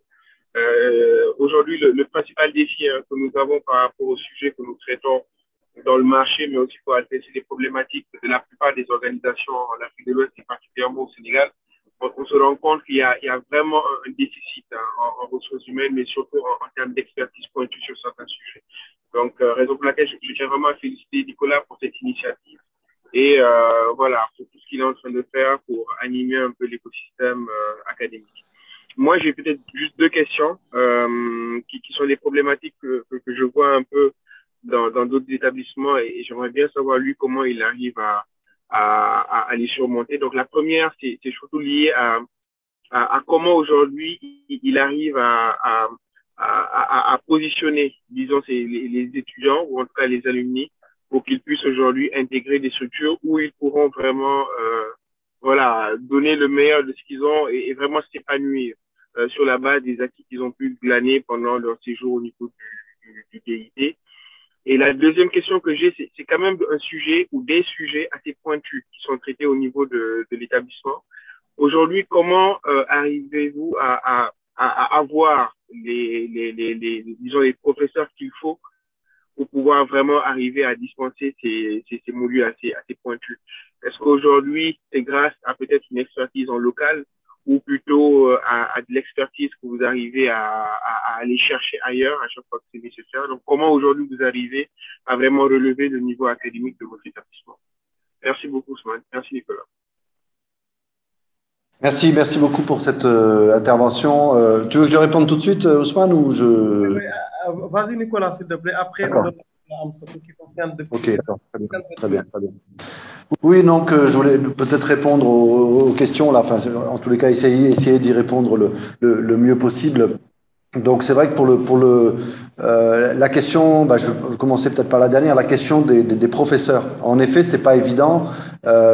Aujourd'hui, le principal défi que nous avons par rapport au sujet que nous traitons dans le marché, mais aussi pour adresser les problématiques de la plupart des organisations en Afrique de l'Ouest et particulièrement au Sénégal, on se rend compte qu'il y a vraiment un déficit en ressources humaines, mais surtout en termes d'expertise pointue sur certains sujets. Donc, raison pour laquelle je tiens vraiment à féliciter Nicolas pour cette initiative et voilà, pour tout ce qu'il est en train de faire pour animer un peu l'écosystème académique. Moi, j'ai peut-être juste deux questions qui sont des problématiques que je vois un peu dans d'autres établissements et j'aimerais bien savoir lui comment il arrive à les surmonter. Donc la première, c'est surtout lié à comment aujourd'hui il arrive à positionner, disons, les étudiants ou en tout cas les alumni pour qu'ils puissent aujourd'hui intégrer des structures où ils pourront vraiment donner le meilleur de ce qu'ils ont et vraiment s'épanouir sur la base des acquis qu'ils ont pu glaner pendant leur séjour au niveau du DIT. Et la deuxième question que j'ai, c'est quand même un sujet ou des sujets assez pointus qui sont traités au niveau de l'établissement. Aujourd'hui, comment arrivez-vous à avoir disons, les professeurs qu'il faut pour pouvoir vraiment arriver à dispenser ces modules assez pointus? Est-ce qu'aujourd'hui, c'est grâce à peut-être une expertise en local ou plutôt à de l'expertise que vous arrivez à aller chercher ailleurs à chaque fois que c'est nécessaire? Donc, comment aujourd'hui vous arrivez à vraiment relever le niveau académique de votre établissement? Merci beaucoup, Ousmane. Merci, Nicolas. Merci beaucoup pour cette intervention. Tu veux que je réponde tout de suite, Ousmane, ou je... Vas-y, Nicolas, s'il te plaît. Après, on donne à Amsatou qui concerne de... Ok, d'accord. Très bien. Oui, donc je voulais peut-être répondre aux questions, là, enfin, en tous les cas, essayer d'y répondre le mieux possible. Donc, c'est vrai que pour la question, je vais commencer peut-être par la dernière, la question des professeurs. En effet, c'est pas évident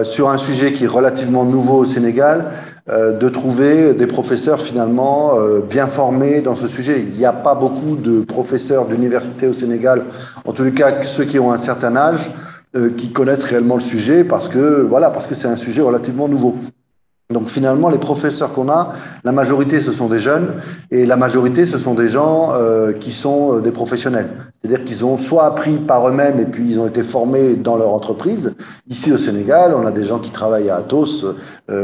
sur un sujet qui est relativement nouveau au Sénégal de trouver des professeurs finalement bien formés dans ce sujet. Il n'y a pas beaucoup de professeurs d'université au Sénégal, en tous les cas ceux qui ont un certain âge, qui connaissent réellement le sujet parce que c'est un sujet relativement nouveau. Donc finalement, les professeurs qu'on a, la majorité, ce sont des jeunes et la majorité, ce sont des gens qui sont des professionnels. C'est-à-dire qu'ils ont soit appris par eux-mêmes et puis ils ont été formés dans leur entreprise. Ici au Sénégal, on a des gens qui travaillent à Atos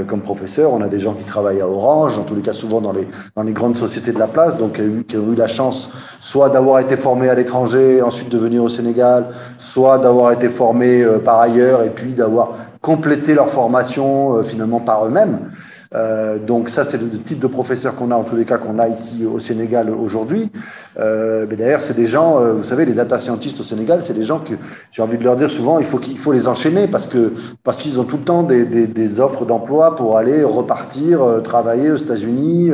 comme professeurs, on a des gens qui travaillent à Orange, en tous les cas souvent dans les grandes sociétés de la place, donc qui ont eu la chance soit d'avoir été formés à l'étranger, ensuite de venir au Sénégal, soit d'avoir été formés par ailleurs et puis d'avoir complété leur formation finalement par eux-mêmes. Donc ça, c'est le type de professeur qu'on a, en tous les cas, qu'on a ici au Sénégal aujourd'hui. Mais d'ailleurs, c'est des gens, vous savez, les data scientists au Sénégal, c'est des gens que j'ai envie de leur dire souvent, il faut les enchaîner parce qu'ils ont tout le temps des offres d'emploi pour aller repartir, travailler aux États-Unis,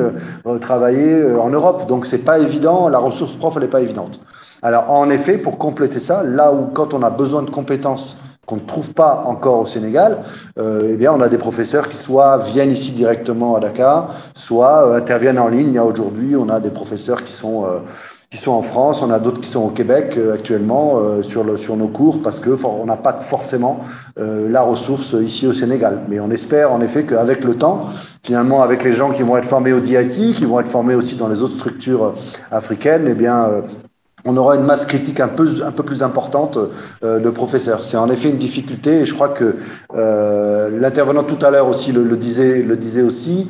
travailler en Europe. Donc c'est pas évident, la ressource prof, elle n'est pas évidente. Alors en effet, pour compléter ça, là où quand on a besoin de compétences qu'on ne trouve pas encore au Sénégal, eh bien, on a des professeurs qui soit viennent ici directement à Dakar, soit interviennent en ligne. Aujourd'hui, on a des professeurs qui sont en France, on a d'autres qui sont au Québec actuellement sur nos cours parce qu'on n'a pas forcément la ressource ici au Sénégal. Mais on espère en effet qu'avec le temps, finalement, avec les gens qui vont être formés au DIT, qui vont être formés aussi dans les autres structures africaines, eh bien, on aura une masse critique un peu plus importante de professeurs. C'est en effet une difficulté et je crois que l'intervenant tout à l'heure aussi le disait aussi,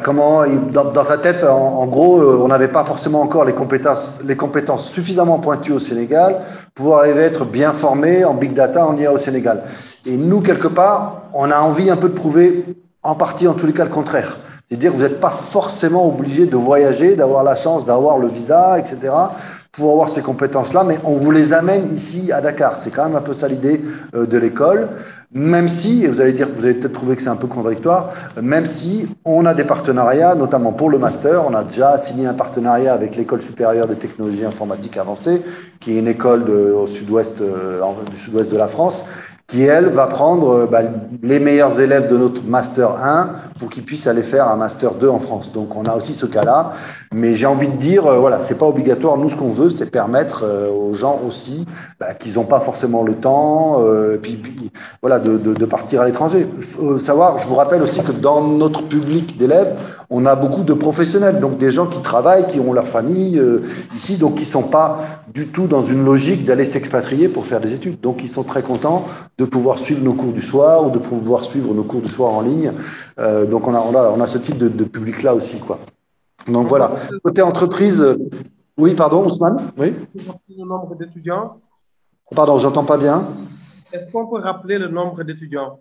comment dans sa tête, en gros, on n'avait pas forcément encore les compétences suffisamment pointues au Sénégal pour arriver à être bien formé en big data en IA au Sénégal. Et nous, quelque part, on a envie un peu de prouver, en partie en tous les cas, le contraire. C'est-à-dire que vous n'êtes pas forcément obligé de voyager, d'avoir la chance d'avoir le visa, etc., pour avoir ces compétences-là, mais on vous les amène ici à Dakar. C'est quand même un peu ça l'idée de l'école, même si, et vous allez peut-être trouver que c'est un peu contradictoire, même si on a des partenariats, notamment pour le master, on a déjà signé un partenariat avec l'École supérieure des technologies informatiques avancées, qui est une école du sud-ouest de la France, qui, elle, va prendre les meilleurs élèves de notre Master 1 pour qu'ils puissent aller faire un Master 2 en France. Donc, on a aussi ce cas-là. Mais j'ai envie de dire, c'est pas obligatoire. Nous, ce qu'on veut, c'est permettre aux gens aussi qu'ils n'ont pas forcément le temps de partir à l'étranger. Il faut savoir, je vous rappelle aussi que dans notre public d'élèves, on a beaucoup de professionnels, donc des gens qui travaillent, qui ont leur famille ici, donc qui ne sont pas du tout dans une logique d'aller s'expatrier pour faire des études. Donc, ils sont très contents de pouvoir suivre nos cours du soir ou de pouvoir suivre nos cours du soir en ligne. Donc, on a ce type de public-là aussi, quoi. Donc, voilà. Côté entreprise, oui, pardon, Ousmane? Oui. Le nombre d'étudiants? Pardon, j'entends pas bien. Est-ce qu'on peut rappeler le nombre d'étudiants?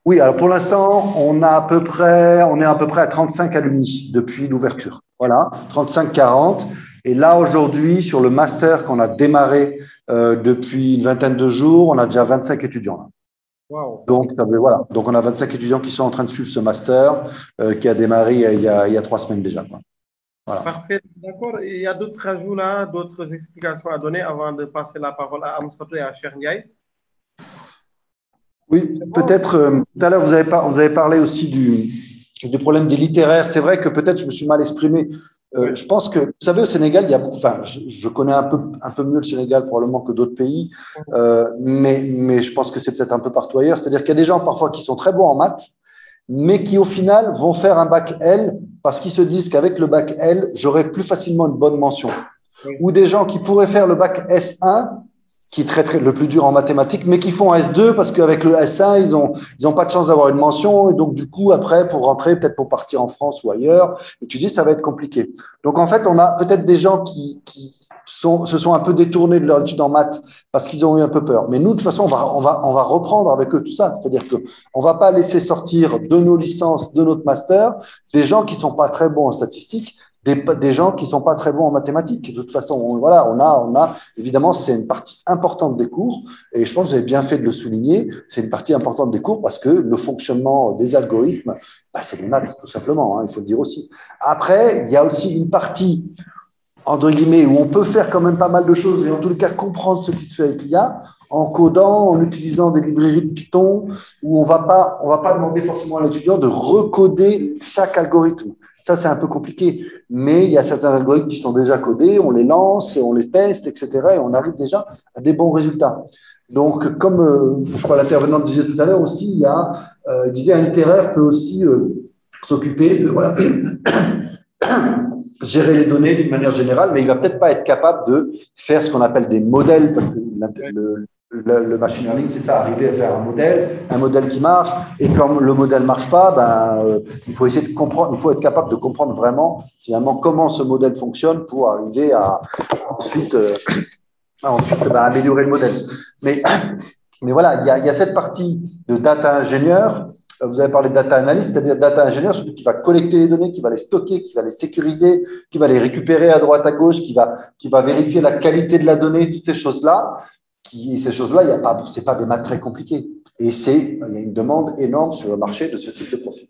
Oui, alors pour l'instant, on est à peu près à 35 alumni depuis l'ouverture. Voilà, 35-40. Et là, aujourd'hui, sur le master qu'on a démarré depuis une vingtaine de jours, on a déjà 25 étudiants. Wow. Donc, Donc, on a 25 étudiants qui sont en train de suivre ce master qui a démarré il y a 3 semaines déjà, quoi. Voilà. Parfait, d'accord. Il y a d'autres ajouts là, d'autres explications à donner avant de passer la parole à Amsatou et à Cheikh Ndiaye? Oui, peut-être. Tout à l'heure, vous avez parlé aussi du problème des littéraires. C'est vrai que peut-être je me suis mal exprimé. Je pense que, vous savez, au Sénégal, il y a beaucoup, enfin, je connais un peu mieux le Sénégal probablement que d'autres pays, mais je pense que c'est peut-être un peu partout ailleurs. C'est-à-dire qu'il y a des gens parfois qui sont très bons en maths, mais qui au final vont faire un bac L parce qu'ils se disent qu'avec le bac L, j'aurai plus facilement une bonne mention. Ou des gens qui pourraient faire le bac S1, qui est très le plus dur en mathématiques, mais qui font S2 parce qu'avec le S1, ils ont pas de chance d'avoir une mention. Et donc, du coup, après, pour rentrer, peut-être pour partir en France ou ailleurs, et tu dis, ça va être compliqué. Donc, en fait, on a peut-être des gens qui se sont un peu détournés de leur étude en maths parce qu'ils ont eu un peu peur. Mais nous, de toute façon, on va reprendre avec eux tout ça. C'est-à-dire que on va pas laisser sortir de nos licences, de notre master, des gens qui sont pas très bons en statistiques, des gens qui sont pas très bons en mathématiques. De toute façon, voilà, on a évidemment, c'est une partie importante des cours, et je pense que vous avez bien fait de le souligner, c'est une partie importante des cours parce que le fonctionnement des algorithmes, c'est des maths, tout simplement, hein, il faut le dire aussi. Après, il y a aussi une partie, entre guillemets, où on peut faire quand même pas mal de choses, et en tout cas comprendre ce qui se fait avec l'IA, en codant, en utilisant des librairies de Python, où on va pas demander forcément à l'étudiant de recoder chaque algorithme. Ça, c'est un peu compliqué, mais il y a certains algorithmes qui sont déjà codés, on les lance, on les teste, etc., et on arrive déjà à des bons résultats. Donc, comme je crois l'intervenant disait tout à l'heure aussi, il disait un littéraire peut aussi s'occuper de gérer les données d'une manière générale, mais il va peut-être pas être capable de faire ce qu'on appelle des modèles, parce que le machine learning, c'est ça, arriver à faire un modèle qui marche, et quand le modèle marche pas, il faut essayer de comprendre, il faut être capable de comprendre vraiment, finalement, comment ce modèle fonctionne pour arriver à ensuite améliorer le modèle. Mais voilà, il y a cette partie de data ingénieur. Vous avez parlé de data analyst, c'est-à-dire data ingénieur, celui qui va collecter les données, qui va les stocker, qui va les sécuriser, qui va les récupérer à droite, à gauche, qui va vérifier la qualité de la donnée, toutes ces choses-là. C'est pas des maths très compliquées. Et il y a une demande énorme sur le marché de ce type de profil.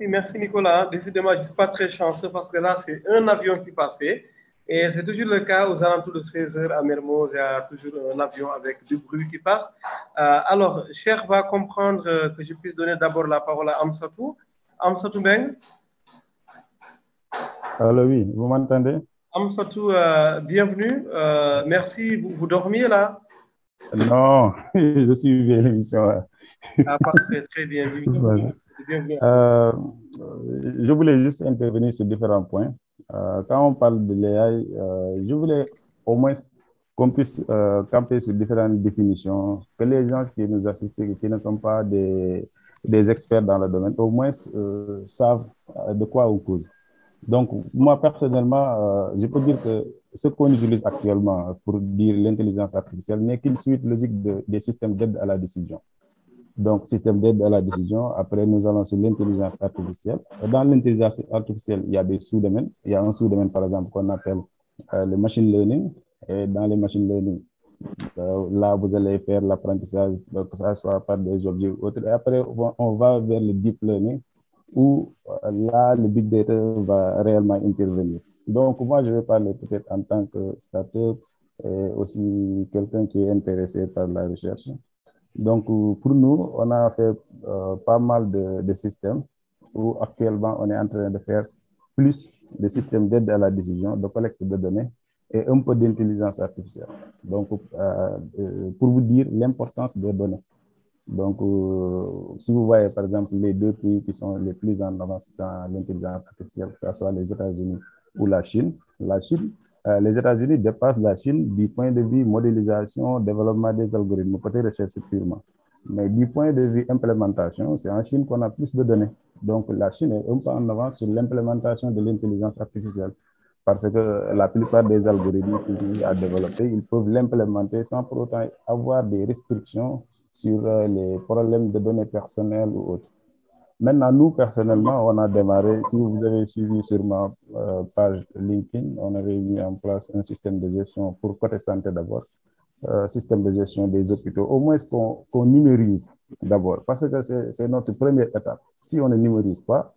Merci Nicolas. Décidément, je ne suis pas très chanceux parce que là, c'est un avion qui passait. Et c'est toujours le cas aux alentours de 16h à Mermoz, il y a toujours un avion avec du bruit qui passe. Alors, Cher va comprendre que je puisse donner d'abord la parole à Amsatou. Amsatou Beng. Alors oui, vous m'entendez? Amsatou, bienvenue. Merci. Vous dormiez là? Non, je suivais l'émission. Parfait, très bien. Je voulais juste intervenir sur différents points. Quand on parle de l'AI, je voulais au moins qu'on puisse camper sur différentes définitions, que les gens qui nous assistent, qui ne sont pas des experts dans le domaine, au moins savent de quoi on cause. Donc, moi, personnellement, je peux dire que ce qu'on utilise actuellement pour dire l'intelligence artificielle n'est qu'une suite logique des systèmes d'aide à la décision. Donc, système d'aide à la décision, après, nous allons sur l'intelligence artificielle. Dans l'intelligence artificielle, il y a des sous-domaines. Il y a un sous-domaine, par exemple, qu'on appelle le machine learning. Et dans le machine learning, là, vous allez faire l'apprentissage, que ce soit par des objets ou autres. Et après, on va vers le deep learning, où là, le big data va réellement intervenir. Donc, moi, je vais parler peut-être en tant que startup et aussi quelqu'un qui est intéressé par la recherche. Donc, pour nous, on a fait pas mal de systèmes où actuellement, on est en train de faire plus de systèmes d'aide à la décision, de collecte de données et un peu d'intelligence artificielle. Donc, pour vous dire l'importance des données. Donc, si vous voyez, par exemple, les deux pays qui sont les plus en avance dans l'intelligence artificielle, que ce soit les États-Unis ou la Chine, les États-Unis dépassent la Chine du point de vue modélisation, développement des algorithmes, côté recherche purement. Mais du point de vue implémentation, c'est en Chine qu'on a plus de données. Donc, la Chine est un peu en avance sur l'implémentation de l'intelligence artificielle. Parce que la plupart des algorithmes qu'ils ont à développer, ils peuvent l'implémenter sans pour autant avoir des restrictions sur les problèmes de données personnelles ou autres. Maintenant, nous, personnellement, on a démarré, si vous avez suivi sur ma page LinkedIn, on avait mis en place un système de gestion pour côté santé d'abord, système de gestion des hôpitaux, au moins qu'on numérise d'abord, parce que c'est notre première étape. Si on ne numérise pas,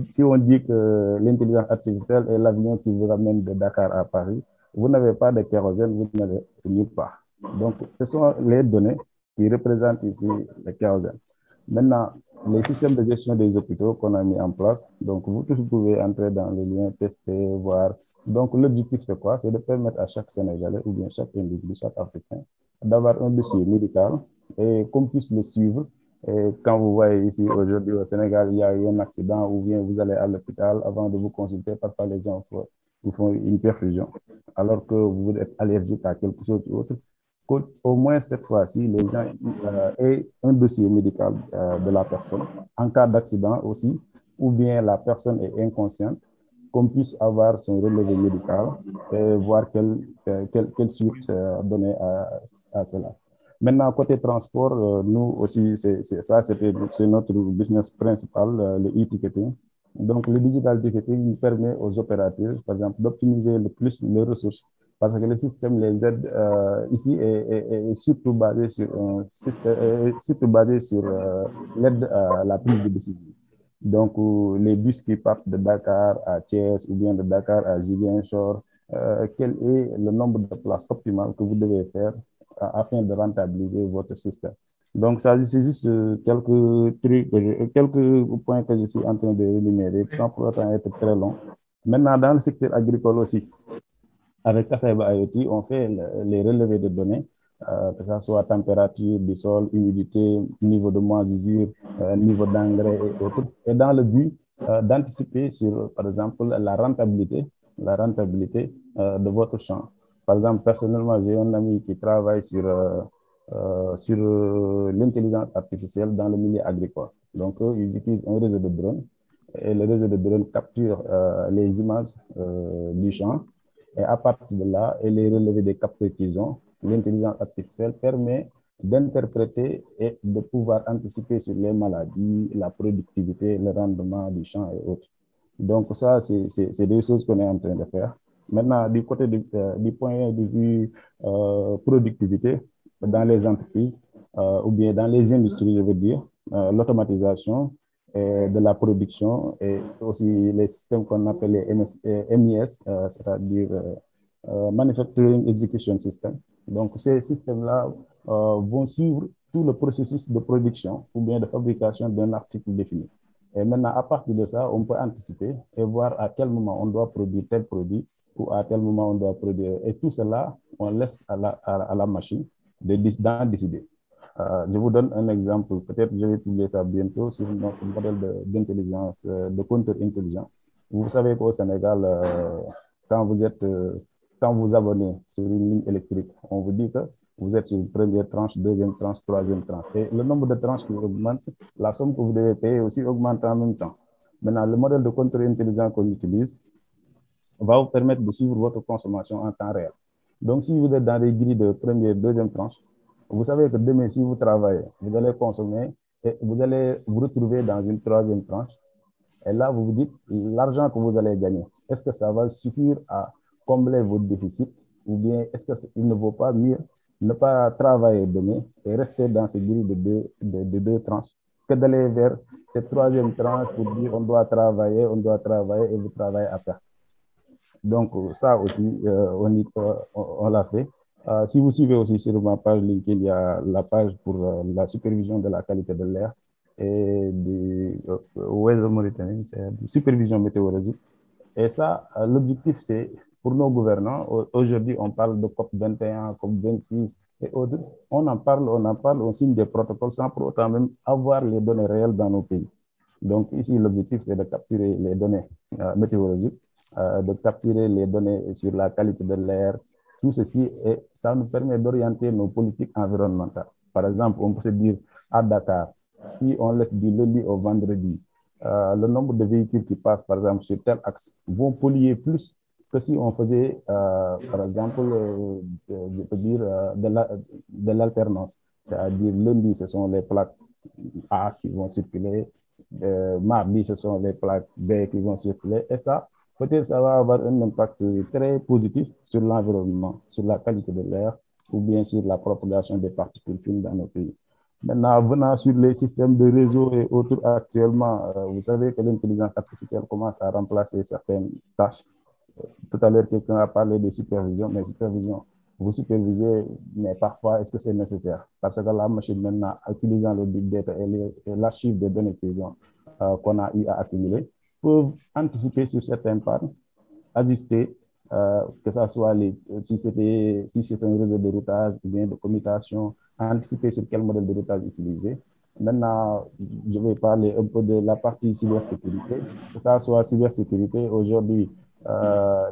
si on dit que l'intelligence artificielle est l'avion qui vous ramène de Dakar à Paris, vous n'avez pas de kérosène, vous n'avez nulle part. Donc, ce sont les données qui représentent ici le kérosène. Maintenant, les systèmes de gestion des hôpitaux qu'on a mis en place. Donc, vous tous pouvez entrer dans le lien, tester, voir. Donc, l'objectif, c'est quoi? C'est de permettre à chaque Sénégalais ou bien chaque individu, chaque Africain, d'avoir un dossier médical et qu'on puisse le suivre. Et quand vous voyez ici, aujourd'hui, au Sénégal, il y a eu un accident ou bien vous allez à l'hôpital avant de vous consulter, parfois les gens vous font une perfusion, alors que vous êtes allergique à quelque chose ou autre. Au moins cette fois-ci, les gens aient un dossier médical de la personne en cas d'accident aussi, ou bien la personne est inconsciente, qu'on puisse avoir son relevé médical et voir quelle suite donner à cela. Maintenant, côté transport, nous aussi, c'est notre business principal, le e-ticketing. Donc, le digital ticketing permet aux opérateurs, par exemple, d'optimiser le plus les ressources parce que le système les aide ici est surtout basé sur l'aide à la prise de décision. Donc, les bus qui partent de Dakar à Thiès ou bien de Dakar à Ziguinchor, quel est le nombre de places optimales que vous devez faire afin de rentabiliser votre système. Donc, ça, c'est juste quelques trucs, quelques points que je suis en train de énumérer sans pour autant être très long. Maintenant, dans le secteur agricole aussi, avec Kasaiba IoT, on fait les relevés de données, que ce soit température du sol, humidité, niveau de moisissure, niveau d'engrais et autres, et dans le but d'anticiper sur, par exemple, la rentabilité de votre champ. Par exemple, personnellement, j'ai un ami qui travaille sur l'intelligence artificielle dans le milieu agricole. Donc, ils utilisent un réseau de drones et le réseau de drones capture les images du champ. Et à partir de là, et les relevés des capteurs qu'ils ont, l'intelligence artificielle permet d'interpréter et de pouvoir anticiper sur les maladies, la productivité, le rendement du champ et autres. Donc ça, c'est des choses qu'on est en train de faire. Maintenant, du côté du point de vue productivité, dans les entreprises ou bien dans les industries, je veux dire, l'automatisation de la production et aussi les systèmes qu'on appelle les MIS, c'est-à-dire Manufacturing Execution System. Donc, ces systèmes-là vont suivre tout le processus de production ou bien de fabrication d'un article défini. Et maintenant, à partir de ça, on peut anticiper et voir à quel moment on doit produire tel produit ou à quel moment on doit produire. Et tout cela, on laisse à la machine d'en décider. Je vous donne un exemple, peut-être je vais publier ça bientôt sur notre modèle d'intelligence, de compteur intelligent. Vous savez qu'au Sénégal, quand vous abonnez sur une ligne électrique, on vous dit que vous êtes sur une première tranche, deuxième tranche, troisième tranche. Et le nombre de tranches qui augmente, la somme que vous devez payer aussi augmente en même temps. Maintenant, le modèle de compteur intelligent qu'on utilise va vous permettre de suivre votre consommation en temps réel. Donc, si vous êtes dans les grilles de première, deuxième tranche, vous savez que demain, si vous travaillez, vous allez consommer et vous allez vous retrouver dans une troisième tranche. Et là, vous vous dites, l'argent que vous allez gagner, est-ce que ça va suffire à combler votre déficit ou bien est-ce qu'il ne vaut pas mieux ne pas travailler demain et rester dans ces grilles de deux tranches que d'aller vers cette troisième tranche pour dire on doit travailler et vous travaillez à perte. Donc, ça aussi, on l'a fait. Si vous suivez aussi sur ma page LinkedIn, il y a la page pour la supervision de la qualité de l'air et du Weather Monitoring, c'est supervision météorologique. Et ça, l'objectif, c'est pour nos gouvernants, aujourd'hui, on parle de COP21, COP26 et autres. On en parle, on signe des protocoles sans pour autant même avoir les données réelles dans nos pays. Donc, ici, l'objectif, c'est de capturer les données météorologiques, de capturer les données sur la qualité de l'air, tout ceci, et ça nous permet d'orienter nos politiques environnementales. Par exemple, on peut se dire à Dakar, si on laisse du lundi au vendredi, le nombre de véhicules qui passent, par exemple, sur tel axe, vont polluer plus que si on faisait, par exemple, je peux dire, de l'alternance. C'est-à-dire, lundi, ce sont les plaques A qui vont circuler, mardi, ce sont les plaques B qui vont circuler, et ça, peut-être ça va avoir un impact très positif sur l'environnement, sur la qualité de l'air ou bien sur la propagation des particules fines dans nos pays. Maintenant, venant sur les systèmes de réseau et autres, actuellement, vous savez que l'intelligence artificielle commence à remplacer certaines tâches. Tout à l'heure, quelqu'un a parlé de supervision, mais supervision vous supervisez, mais parfois, est-ce que c'est nécessaire? Parce que la machine, maintenant, utilisant le big data et l'archive des données qu'on a eu à accumuler, peuvent anticiper sur certains pannes, assister, que ce soit si c'est un réseau de routage ou bien de commutation, anticiper sur quel modèle de routage utiliser. Maintenant, je vais parler un peu de la partie cybersécurité. Que ce soit cybersécurité, aujourd'hui,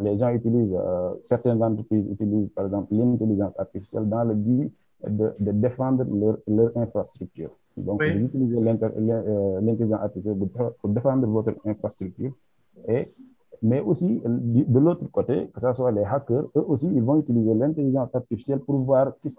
les gens utilisent, certaines entreprises utilisent par exemple l'intelligence artificielle dans le but de défendre leur infrastructure. Donc, Oui. vous utilisez l'intelligence artificielle pour défendre votre infrastructure. Mais aussi, de l'autre côté, que ce soit les hackers, eux aussi, ils vont utiliser l'intelligence artificielle pour voir qu'est-ce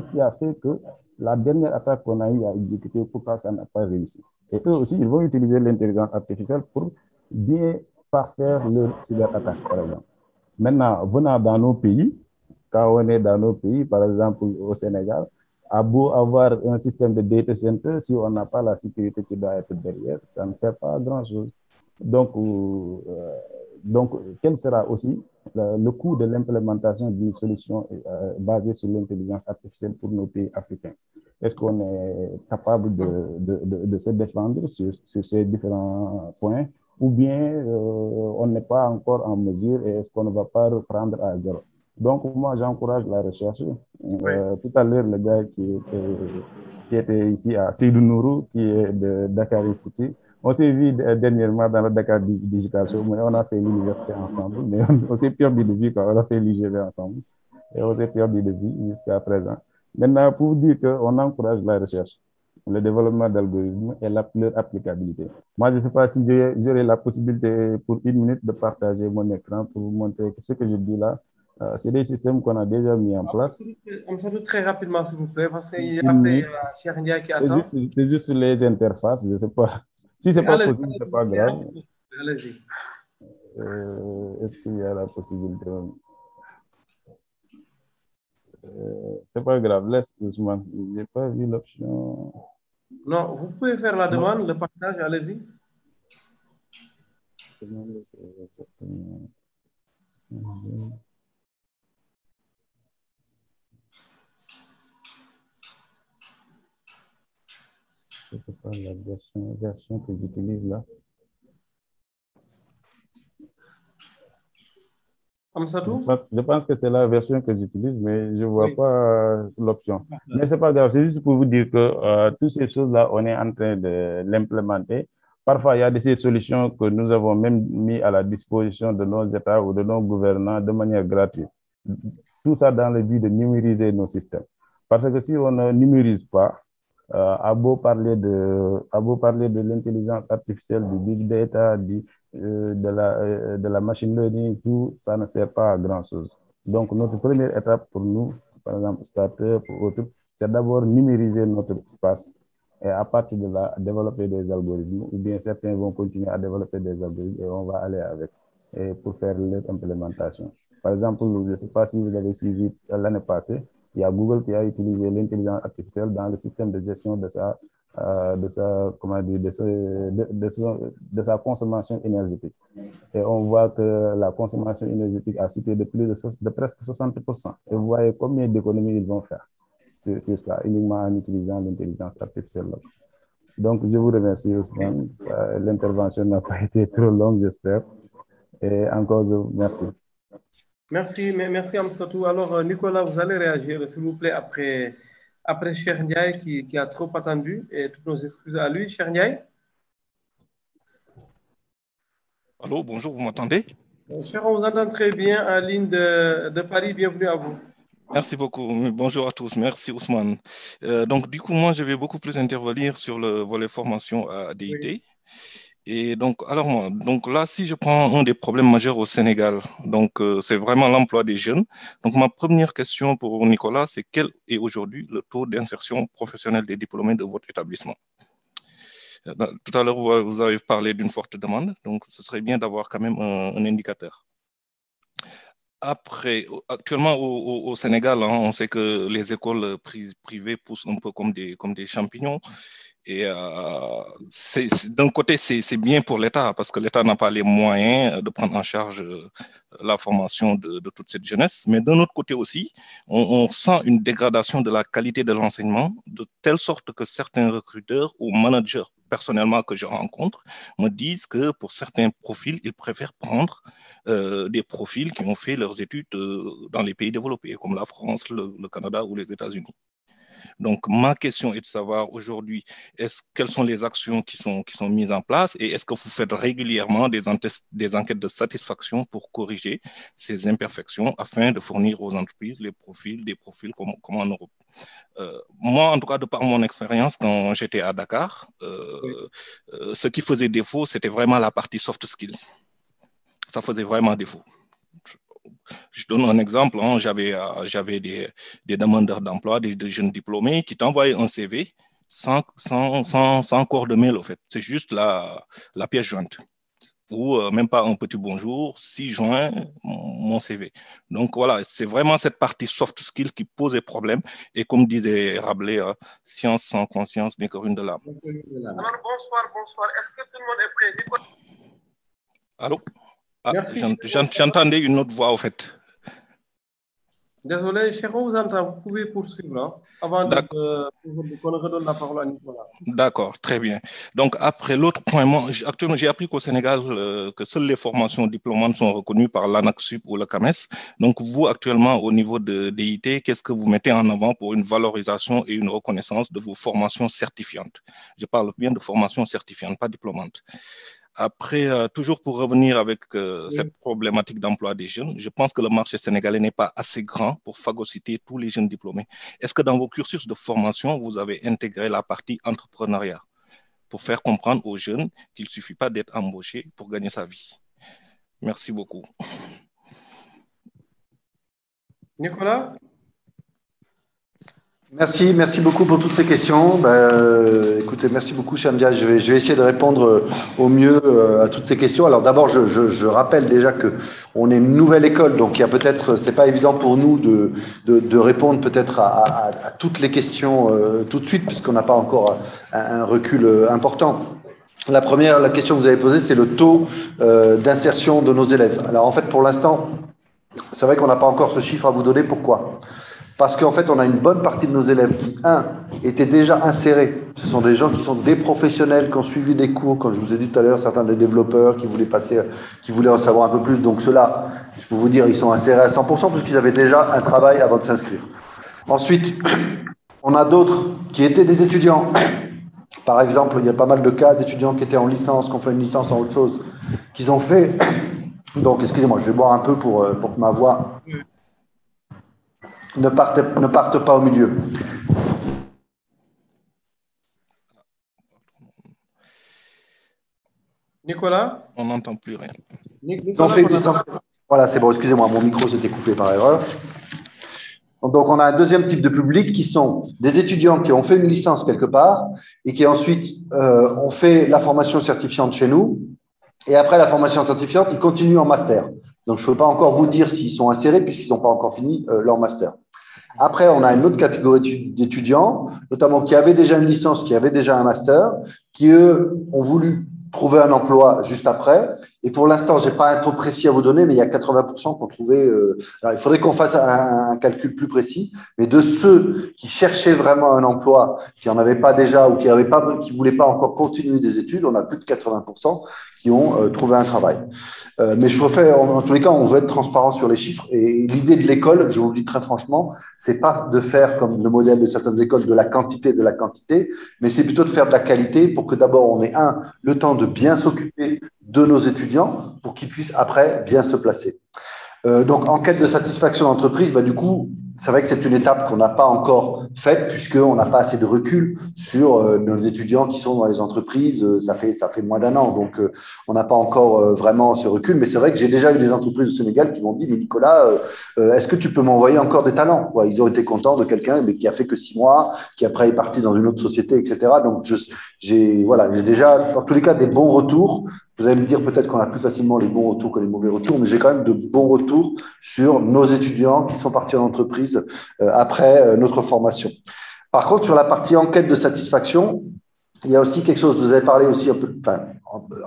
qui a fait que la dernière attaque qu'on a eu à exécuter, pourquoi ça n'a pas réussi. Et eux aussi, ils vont utiliser l'intelligence artificielle pour bien parfaire leur cyberattaque, par exemple. Maintenant, venant dans nos pays, quand on est dans nos pays, par exemple au Sénégal, à beau avoir un système de data center, si on n'a pas la sécurité qui doit être derrière, ça ne sert pas à grand-chose. Donc, quel sera aussi le coût de l'implémentation d'une solution basée sur l'intelligence artificielle pour nos pays africains? Est-ce qu'on est capable de se défendre sur ces différents points ou bien on n'est pas encore en mesure et est-ce qu'on ne va pas reprendre à zéro? Donc, moi, j'encourage la recherche. Tout à l'heure, le gars qui était ici à Seydou Nourou, qui est de Dakar Institute, on s'est vu dernièrement dans le Dakar Digital Show, mais on a fait l'université ensemble, mais on s'est perdu de vue quand on a fait l'IGV ensemble. Et on s'est perdu de vue jusqu'à présent. Maintenant, pour vous dire qu'on encourage la recherche, le développement d'algorithmes et leur applicabilité. Moi, je ne sais pas si j'aurai la possibilité pour 1 minute de partager mon écran pour vous montrer que ce que je dis là, c'est des systèmes qu'on a déjà mis en place. On s'en doute très rapidement, s'il vous plaît, parce qu'il y a après Cheikh Ndiaye qui attend. C'est juste les interfaces, je ne sais pas. Si ce n'est pas possible, ce n'est pas grave. Allez-y. Est-ce qu'il y a la possibilité? C'est pas grave, laisse Ousmane. Je n'ai pas vu l'option. Non, vous pouvez faire la demande, le partage, allez-y. C'est pas la version que j'utilise là. Je pense que c'est la version que j'utilise, mais je ne vois pas l'option. Mais ce n'est pas grave, c'est juste pour vous dire que toutes ces choses-là, on est en train de l'implémenter. Parfois, il y a des solutions que nous avons même mis à la disposition de nos États ou de nos gouvernants de manière gratuite. Tout ça dans le but de numériser nos systèmes. Parce que si on ne numérise pas, à beau parler de l'intelligence artificielle, du big data, de la machine learning, tout ça ne sert pas à grand-chose. Donc, notre première étape pour nous, par exemple, startup ou autre, c'est d'abord numériser notre espace et à partir de là, développer des algorithmes, ou bien certains vont continuer à développer des algorithmes et on va aller avec et pour faire leur implémentation. Par exemple, je ne sais pas si vous avez suivi l'année passée, il y a Google qui a utilisé l'intelligence artificielle dans le système de gestion de sa consommation énergétique. Et on voit que la consommation énergétique a chuté de presque 60%. Et vous voyez combien d'économies ils vont faire sur ça, uniquement en utilisant l'intelligence artificielle. Donc, je vous remercie, Ousmane. L'intervention n'a pas été trop longue, j'espère. Et encore, merci. Merci Amsatou. Alors, Nicolas, vous allez réagir, s'il vous plaît, après Cheikh Ndiaye qui a trop attendu, et toutes nos excuses à lui. Cheikh Ndiaye. Allô, bonjour, vous m'entendez? Cheikh, on vous entend très bien en ligne de Paris. Bienvenue à vous. Merci beaucoup. Bonjour à tous. Merci Ousmane. Donc, du coup, moi, je vais beaucoup plus intervenir sur le volet formation à DIT. Oui. Et donc, là, si je prends un des problèmes majeurs au Sénégal, donc c'est vraiment l'emploi des jeunes. Donc, ma première question pour Nicolas, c'est quel est aujourd'hui le taux d'insertion professionnelle des diplômés de votre établissement? Tout à l'heure, vous avez parlé d'une forte demande, donc ce serait bien d'avoir quand même un indicateur. Après, actuellement au Sénégal, on sait que les écoles privées poussent un peu comme des champignons. Et d'un côté, c'est bien pour l'État parce que l'État n'a pas les moyens de prendre en charge la formation de toute cette jeunesse. Mais d'un autre côté aussi, on sent une dégradation de la qualité de l'enseignement de telle sorte que certains recruteurs ou managers personnellement que je rencontre me disent que pour certains profils, ils préfèrent prendre des profils qui ont fait leurs études dans les pays développés comme la France, le Canada ou les États-Unis. Donc, ma question est de savoir aujourd'hui, quelles sont les actions qui sont mises en place et est-ce que vous faites régulièrement des enquêtes de satisfaction pour corriger ces imperfections afin de fournir aux entreprises des profils comme en Europe. Moi, en tout cas, de par mon expérience, quand j'étais à Dakar, ce qui faisait défaut, c'était vraiment la partie soft skills. Ça faisait vraiment défaut. Je donne un exemple, hein, j'avais des demandeurs d'emploi, des jeunes diplômés qui t'envoyaient un CV sans corps de mail, en fait. C'est juste la pièce jointe. Ou même pas un petit bonjour, 6 juin, mon CV. Donc voilà, c'est vraiment cette partie soft skill qui posait problème. Et comme disait Rabelais, science sans conscience n'est que ruine de l'âme. Alors bonsoir. Est-ce que tout le monde est prêt? Allô? Ah, j'entendais une autre voix, au fait. Désolé, Chéron, vous entend, vous pouvez poursuivre hein, avant qu'on redonne la parole à Nicolas. D'accord, très bien. Donc, après l'autre point, moi, actuellement, j'ai appris qu'au Sénégal, que seules les formations diplômantes sont reconnues par l'ANAQ-Sup ou le CAMES. Donc, vous, actuellement, au niveau de DIT, qu'est-ce que vous mettez en avant pour une valorisation et une reconnaissance de vos formations certifiantes? Je parle bien de formations certifiantes, pas diplômantes. Après, toujours pour revenir avec cette problématique d'emploi des jeunes, je pense que le marché sénégalais n'est pas assez grand pour phagocyter tous les jeunes diplômés. Est-ce que dans vos cursus de formation, vous avez intégré la partie entrepreneuriat pour faire comprendre aux jeunes qu'il ne suffit pas d'être embauché pour gagner sa vie? Merci beaucoup. Nicolas? Merci beaucoup pour toutes ces questions. Écoutez, merci beaucoup, Chandia. Je vais essayer de répondre au mieux à toutes ces questions. Alors d'abord, je rappelle déjà que on est une nouvelle école, donc il y a peut-être, c'est pas évident pour nous de répondre peut-être à toutes les questions tout de suite, puisqu'on n'a pas encore un recul important. La question que vous avez posée, c'est le taux d'insertion de nos élèves. Alors en fait, pour l'instant, c'est vrai qu'on n'a pas encore ce chiffre à vous donner. Pourquoi ? Parce qu'en fait, on a une bonne partie de nos élèves qui, étaient déjà insérés. Ce sont des gens qui sont des professionnels, qui ont suivi des cours, comme je vous ai dit tout à l'heure, certains des développeurs qui voulaient en savoir un peu plus. Donc ceux-là, je peux vous dire, ils sont insérés à 100% puisqu'ils avaient déjà un travail avant de s'inscrire. Ensuite, on a d'autres qui étaient des étudiants. Par exemple, il y a pas mal de cas d'étudiants qui étaient en licence, qui ont fait une licence en autre chose, qu'ils ont fait. Donc, excusez-moi, je vais boire un peu pour que ma voix ne parte pas au milieu. Nicolas? On n'entend plus rien. Voilà, c'est bon, excusez-moi, mon micro s'était coupé par erreur. Donc, on a un deuxième type de public qui sont des étudiants qui ont fait une licence quelque part et qui ensuite ont fait la formation certifiante chez nous. Et après la formation certifiante, ils continuent en master. Donc, je ne peux pas encore vous dire s'ils sont insérés puisqu'ils n'ont pas encore fini leur master. Après, on a une autre catégorie d'étudiants, notamment qui avaient déjà une licence, qui avaient déjà un master, qui, eux, ont voulu trouver un emploi juste après. Et pour l'instant, je n'ai pas un taux précis à vous donner, mais il y a 80% qui ont trouvé… alors, il faudrait qu'on fasse un calcul plus précis. Mais de ceux qui cherchaient vraiment un emploi, qui n'en avaient pas déjà ou qui ne voulaient pas encore continuer des études, on a plus de 80% qui ont trouvé un travail. Mais je préfère, en tous les cas, on veut être transparent sur les chiffres. Et l'idée de l'école, je vous le dis très franchement, c'est pas de faire comme le modèle de certaines écoles de la quantité, mais c'est plutôt de faire de la qualité pour que d'abord on ait le temps de bien s'occuper de nos étudiants pour qu'ils puissent après bien se placer. Donc, enquête de satisfaction d'entreprise, du coup, c'est vrai que c'est une étape qu'on n'a pas encore faite puisqu'on n'a pas assez de recul sur nos étudiants qui sont dans les entreprises. Ça fait moins d'un an, donc on n'a pas encore vraiment ce recul. Mais c'est vrai que j'ai déjà eu des entreprises au Sénégal qui m'ont dit « Mais Nicolas, est-ce que tu peux m'envoyer encore des talents ?» Ils ont été contents de quelqu'un mais qui a fait que 6 mois, qui après est parti dans une autre société, etc. Donc, j'ai déjà, en tous les cas, des bons retours. Vous allez me dire peut-être qu'on a plus facilement les bons retours que les mauvais retours, mais j'ai quand même de bons retours sur nos étudiants qui sont partis en entreprise après notre formation. Par contre, sur la partie enquête de satisfaction, Il y a aussi quelque chose, vous avez parlé aussi un peu, enfin,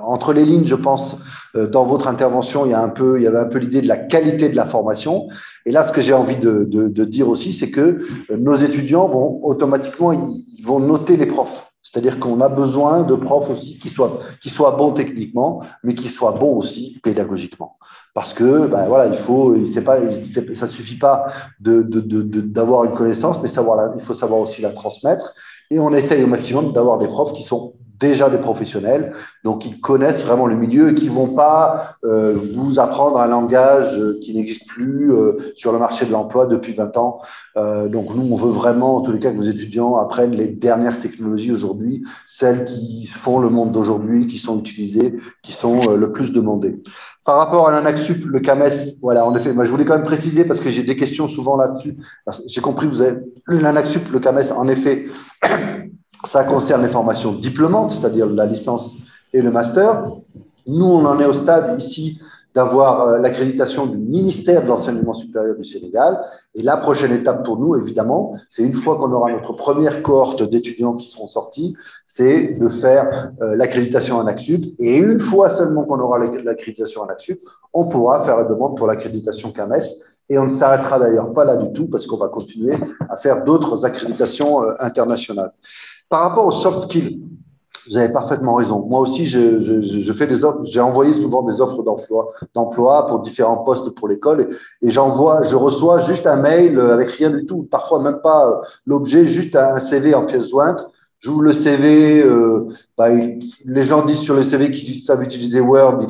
entre les lignes, je pense, dans votre intervention, il y avait un peu l'idée de la qualité de la formation. Et là, ce que j'ai envie de dire aussi, c'est que nos étudiants vont automatiquement, ils vont noter les profs. C'est-à-dire qu'on a besoin de profs aussi qui soient bons techniquement, mais qui soient bons aussi pédagogiquement. Parce que, ben voilà, ça suffit pas d'avoir une connaissance, mais il faut savoir aussi la transmettre. Et on essaye au maximum d'avoir des profs qui sont déjà des professionnels, donc ils connaissent vraiment le milieu et qui ne vont pas vous apprendre un langage qui n'existe plus sur le marché de l'emploi depuis 20 ans. Donc nous, on veut vraiment, en tous les cas, que vos étudiants apprennent les dernières technologies aujourd'hui, celles qui font le monde d'aujourd'hui, qui sont utilisées, qui sont le plus demandées. Par rapport à l'ANAQ-Sup, le CAMES, voilà, en effet, moi, je voulais quand même préciser parce que j'ai des questions souvent là-dessus. J'ai compris, vous avez l'ANAQ-Sup, le CAMES, en effet, ça concerne les formations diplômantes, c'est-à-dire la licence et le master. Nous, on en est au stade ici d'avoir l'accréditation du ministère de l'Enseignement supérieur du Sénégal. Et la prochaine étape pour nous, évidemment, c'est une fois qu'on aura notre première cohorte d'étudiants qui seront sortis, c'est de faire l'accréditation ANAQ-Sup. Et une fois seulement qu'on aura l'accréditation ANAQ-Sup, on pourra faire la demande pour l'accréditation CAMES. Et on ne s'arrêtera d'ailleurs pas là du tout parce qu'on va continuer à faire d'autres accréditations internationales. Par rapport aux soft skills, vous avez parfaitement raison. Moi aussi, je fais des offres. J'ai envoyé souvent des offres d'emploi pour différents postes pour l'école, et je reçois juste un mail avec rien du tout, parfois même pas l'objet, juste un CV en pièce jointe. J'ouvre le CV, les gens disent sur le CV qu'ils savent utiliser Word,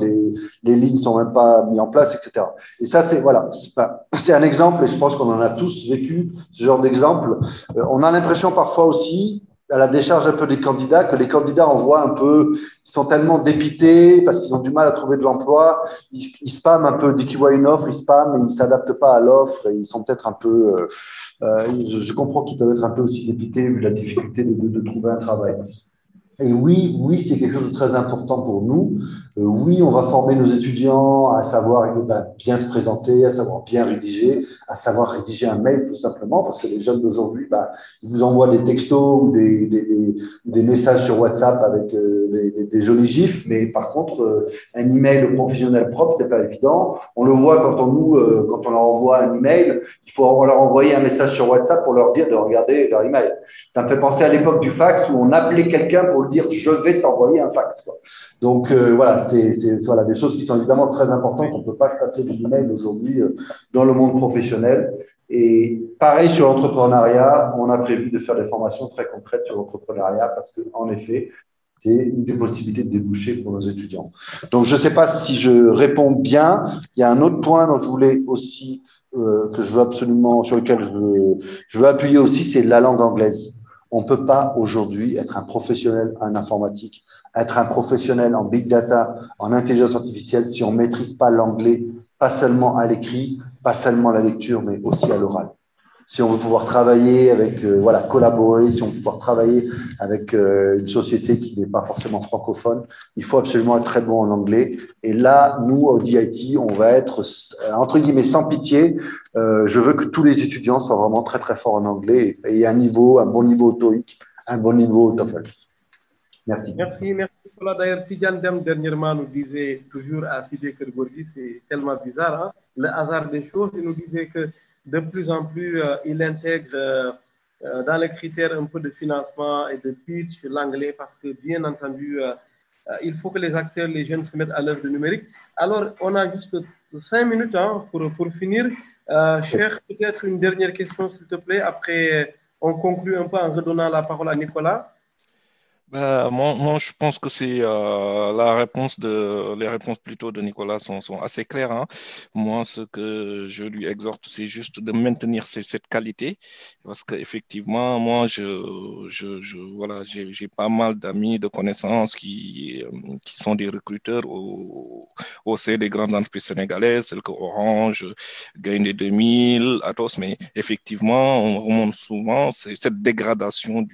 les lignes sont même pas mises en place, etc. Et ça, c'est un exemple, et je pense qu'on en a tous vécu ce genre d'exemple. On a l'impression parfois aussi, à la décharge un peu des candidats, que les candidats envoient un peu, ils sont tellement dépités parce qu'ils ont du mal à trouver de l'emploi, ils spamment un peu, dès qu'ils voient une offre, ils spamment, et ils ne s'adaptent pas à l'offre, et ils sont peut-être un peu, je comprends qu'ils peuvent être un peu aussi dépités vu la difficulté de trouver un travail. Et oui, c'est quelque chose de très important pour nous. Oui, on va former nos étudiants à savoir bien se présenter, à savoir bien rédiger, à savoir rédiger un mail tout simplement, parce que les jeunes d'aujourd'hui, ils vous envoient des textos ou des messages sur WhatsApp avec des jolis gifs, mais par contre, un email professionnel propre, c'est pas évident. On le voit quand on leur envoie un email, on leur envoyer un message sur WhatsApp pour leur dire de regarder leur email. Ça me fait penser à l'époque du fax où on appelait quelqu'un pour dire je vais t'envoyer un fax, quoi. Donc voilà, c'est des choses qui sont évidemment très importantes. On ne peut pas passer de l'email aujourd'hui dans le monde professionnel. Et pareil sur l'entrepreneuriat, on a prévu de faire des formations très concrètes sur l'entrepreneuriat parce qu'en effet, c'est une des possibilités de déboucher pour nos étudiants. Donc, je ne sais pas si je réponds bien. Il y a un autre point dont je voulais aussi, sur lequel je veux appuyer aussi, c'est la langue anglaise. On ne peut pas aujourd'hui être un professionnel en informatique, être un professionnel en big data, en intelligence artificielle, si on ne maîtrise pas l'anglais, pas seulement à l'écrit, pas seulement à la lecture, mais aussi à l'oral. Si on veut pouvoir travailler avec, collaborer, si on veut pouvoir travailler avec une société qui n'est pas forcément francophone, il faut absolument être très bon en anglais. Et là, nous, au DIT, on va être, entre guillemets, sans pitié. Je veux que tous les étudiants soient vraiment très, très forts en anglais et un bon niveau au TOEIC, un bon niveau au TOEFL. Merci. Merci. Voilà, d'ailleurs, Tidjane Dem, dernièrement, nous disait toujours à Sidé Kergorgi, c'est tellement bizarre, hein, le hasard des choses, il nous disait que de plus en plus, il intègre dans les critères un peu de financement et de pitch l'anglais parce que, bien entendu, il faut que les acteurs, les jeunes se mettent à l'œuvre du numérique. Alors, on a juste 5 minutes pour finir. Cher, peut-être une dernière question, s'il te plaît. Après, on conclut un peu en redonnant la parole à Nicolas. Moi, je pense que c'est les réponses plutôt de Nicolas sont assez claires, hein. Moi, ce que je lui exhorte, c'est juste de maintenir cette qualité, parce qu'effectivement, moi, voilà, j'ai pas mal d'amis, de connaissances qui sont des recruteurs au sein des grandes entreprises sénégalaises, telles que Orange, Gain des 2000, Atos, mais effectivement, on remonte souvent cette dégradation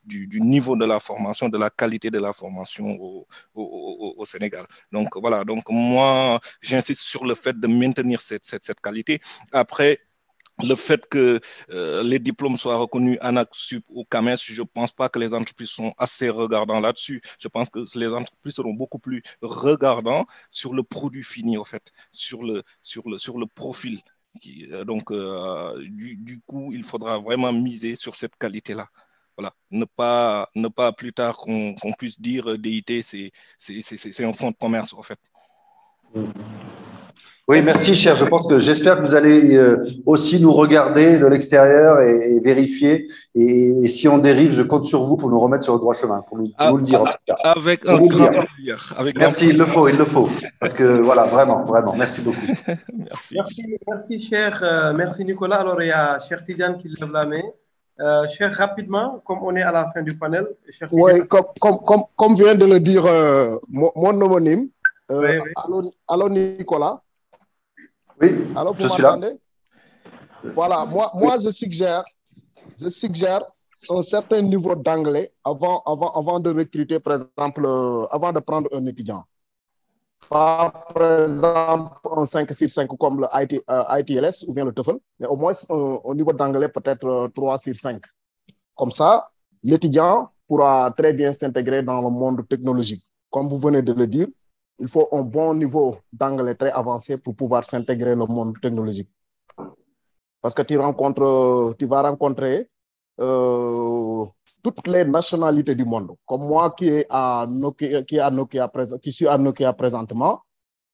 du niveau de la formation, de la qualité de la formation au Sénégal. Donc voilà, donc moi, j'insiste sur le fait de maintenir cette qualité. Après, le fait que les diplômes soient reconnus ANAQ-Sup ou CAMES, je ne pense pas que les entreprises sont assez regardants là-dessus. Je pense que les entreprises seront beaucoup plus regardants sur le produit fini, en fait, sur le profil. Donc, du coup, il faudra vraiment miser sur cette qualité-là. Voilà. Ne pas plus tard qu'on puisse dire DIT, c'est un fonds de commerce, en fait. Oui, merci, cher. J'espère que vous allez aussi nous regarder de l'extérieur et vérifier. Et si on dérive, je compte sur vous pour nous remettre sur le droit chemin, pour nous le dire en tout cas. Avec un grand plaisir. Merci, il le faut. Parce que voilà, vraiment, merci beaucoup. Merci, cher. Merci, Nicolas. Alors, il y a cher Tidiane qui lève la main. Cher, rapidement, comme on est à la fin du panel. Oui, comme vient de le dire mon homonyme, oui. Allô, Nicolas. Oui, alors, je suis là. Voilà, moi je suggère un certain niveau d'anglais avant de recruter, par exemple, avant de prendre un étudiant. Pas, par exemple, un 5 sur 5 comme le ITLS ou bien le TOEFL, mais au moins au niveau d'anglais, peut-être 3 sur 5. Comme ça, l'étudiant pourra très bien s'intégrer dans le monde technologique. Comme vous venez de le dire, il faut un bon niveau d'anglais très avancé pour pouvoir s'intégrer dans le monde technologique. Parce que tu vas rencontrer toutes les nationalités du monde. Comme moi qui suis à Nokia présentement,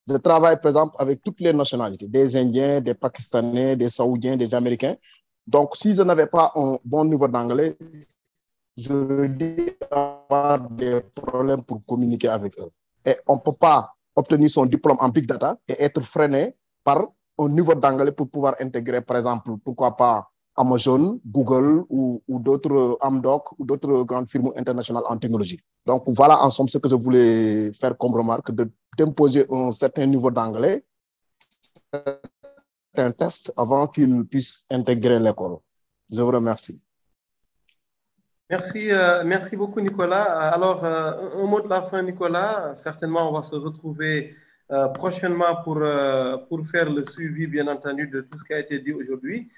je travaille par exemple avec toutes les nationalités, des Indiens, des Pakistanais, des Saoudiens, des Américains. Donc, si je n'avais pas un bon niveau d'anglais, j'aurais dû avoir des problèmes pour communiquer avec eux. Et on ne peut pas obtenir son diplôme en Big Data et être freiné par un niveau d'anglais pour pouvoir intégrer, par exemple, pourquoi pas Amazon, Google ou d'autres Amdoc ou d'autres grandes firmes internationales en technologie. Donc, voilà en somme ce que je voulais faire comme remarque, d'imposer un certain niveau d'anglais, un test avant qu'ils puissent intégrer l'école. Je vous remercie. Merci beaucoup, Nicolas. Alors, un mot de la fin, Nicolas. Certainement, on va se retrouver prochainement pour faire le suivi, bien entendu, de tout ce qui a été dit aujourd'hui.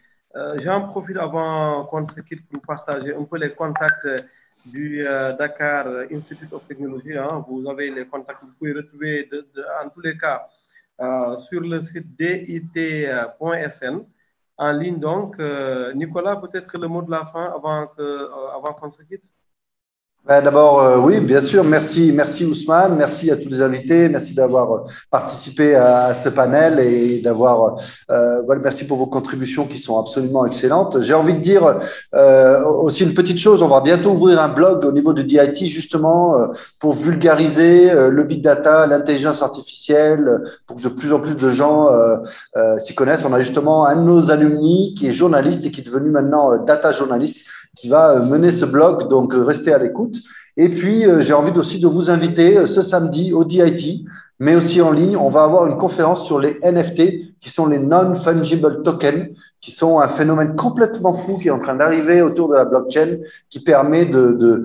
J'en profite avant qu'on se quitte pour partager un peu les contacts du Dakar Institute of Technology. Hein. Vous avez les contacts, vous pouvez retrouver en tous les cas sur le site dit.sn. En ligne donc. Nicolas, peut-être le mot de la fin avant qu'on se quitte. D'abord, oui, bien sûr, merci Ousmane, merci à tous les invités, merci d'avoir participé à ce panel et merci pour vos contributions qui sont absolument excellentes. J'ai envie de dire aussi une petite chose, on va bientôt ouvrir un blog au niveau de DIT justement pour vulgariser le big data, l'intelligence artificielle, pour que de plus en plus de gens s'y connaissent. On a justement un de nos alumni qui est journaliste et qui est devenu maintenant data journaliste, qui va mener ce blog, donc restez à l'écoute. Et puis, j'ai envie aussi de vous inviter ce samedi au DIT, mais aussi en ligne. On va avoir une conférence sur les NFT, qui sont les non-fungible tokens, qui sont un phénomène complètement fou qui est en train d'arriver autour de la blockchain, qui permet de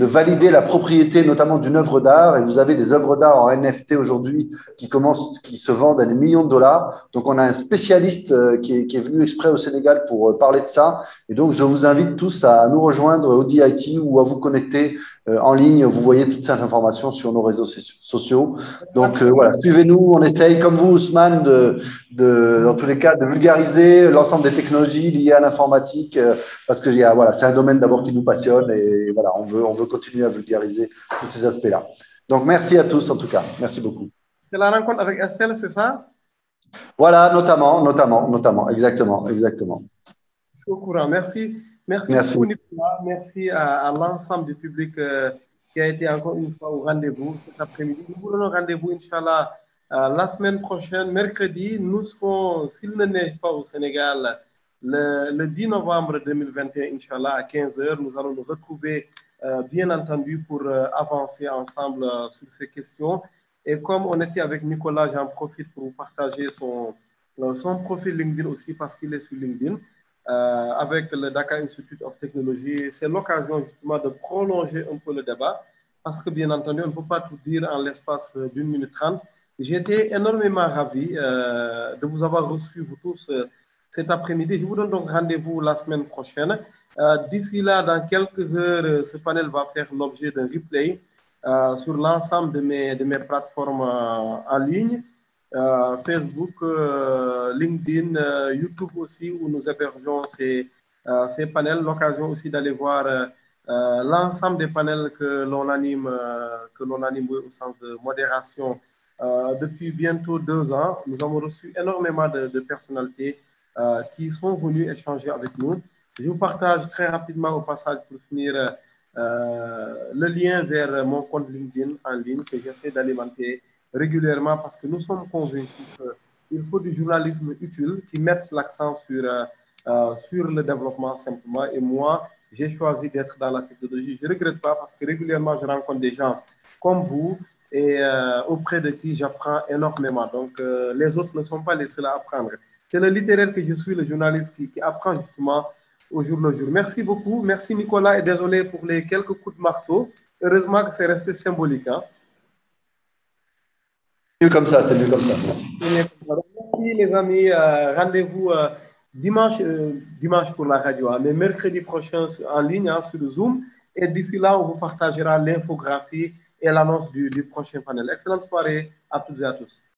valider la propriété notamment d'une œuvre d'art. Et vous avez des œuvres d'art en NFT aujourd'hui qui se vendent à des millions de dollars. Donc, on a un spécialiste qui est venu exprès au Sénégal pour parler de ça. Et donc, je vous invite tous à nous rejoindre au DIT ou à vous connecter en ligne. Vous voyez toutes ces informations sur nos réseaux sociaux. Donc, voilà, suivez-nous. On essaye, comme vous, Ousmane, dans tous les cas, de vulgariser l'ensemble des technologies liées à l'informatique parce que voilà, c'est un domaine d'abord qui nous passionne et voilà, on veut continuer à vulgariser tous ces aspects-là. Donc, merci à tous en tout cas. Merci beaucoup. C'est la rencontre avec Estelle, c'est ça? Voilà, notamment, exactement. Je suis au courant. Merci beaucoup, Nicolas. Merci à l'ensemble du public qui a été encore une fois au rendez-vous cet après-midi. Nous vous donnons rendez-vous, Inch'Allah, la semaine prochaine, mercredi. Nous serons, s'il ne neige pas au Sénégal, le 10 novembre 2021, Inch'Allah, à 15h. Nous allons nous retrouver, bien entendu, pour avancer ensemble sur ces questions. Et comme on était avec Nicolas, j'en profite pour vous partager son profil LinkedIn aussi parce qu'il est sur LinkedIn. Avec le Dakar Institute of Technology, c'est l'occasion justement de prolonger un peu le débat parce que bien entendu, on ne peut pas tout dire en l'espace d'1 minute 30. J'étais énormément ravi de vous avoir reçus, vous tous, cet après-midi. Je vous donne donc rendez-vous la semaine prochaine. D'ici là, dans quelques heures, ce panel va faire l'objet d'un replay sur l'ensemble de mes plateformes en ligne, Facebook, LinkedIn, YouTube aussi, où nous hébergeons ces panels. L'occasion aussi d'aller voir l'ensemble des panels que l'on anime au centre de modération depuis bientôt 2 ans. Nous avons reçu énormément de personnalités qui sont venues échanger avec nous. Je vous partage très rapidement au passage pour finir le lien vers mon compte LinkedIn en ligne que j'essaie d'alimenter régulièrement parce que nous sommes convaincus qu'il faut du journalisme utile qui mette l'accent sur le développement simplement. Et moi, j'ai choisi d'être dans la technologie. Je ne regrette pas parce que régulièrement, je rencontre des gens comme vous et auprès de qui j'apprends énormément. Donc, les autres ne sont pas les seuls à apprendre. C'est le littéraire que je suis, le journaliste qui apprend justement au jour le jour. Merci beaucoup. Merci Nicolas et désolé pour les quelques coups de marteau. Heureusement que c'est resté symbolique. Hein? C'est mieux comme ça, c'est mieux comme ça. Merci les amis. Rendez-vous dimanche pour la radio, hein, mais mercredi prochain en ligne hein, sur le Zoom. Et d'ici là, on vous partagera l'infographie et l'annonce du prochain panel. Excellente soirée à toutes et à tous.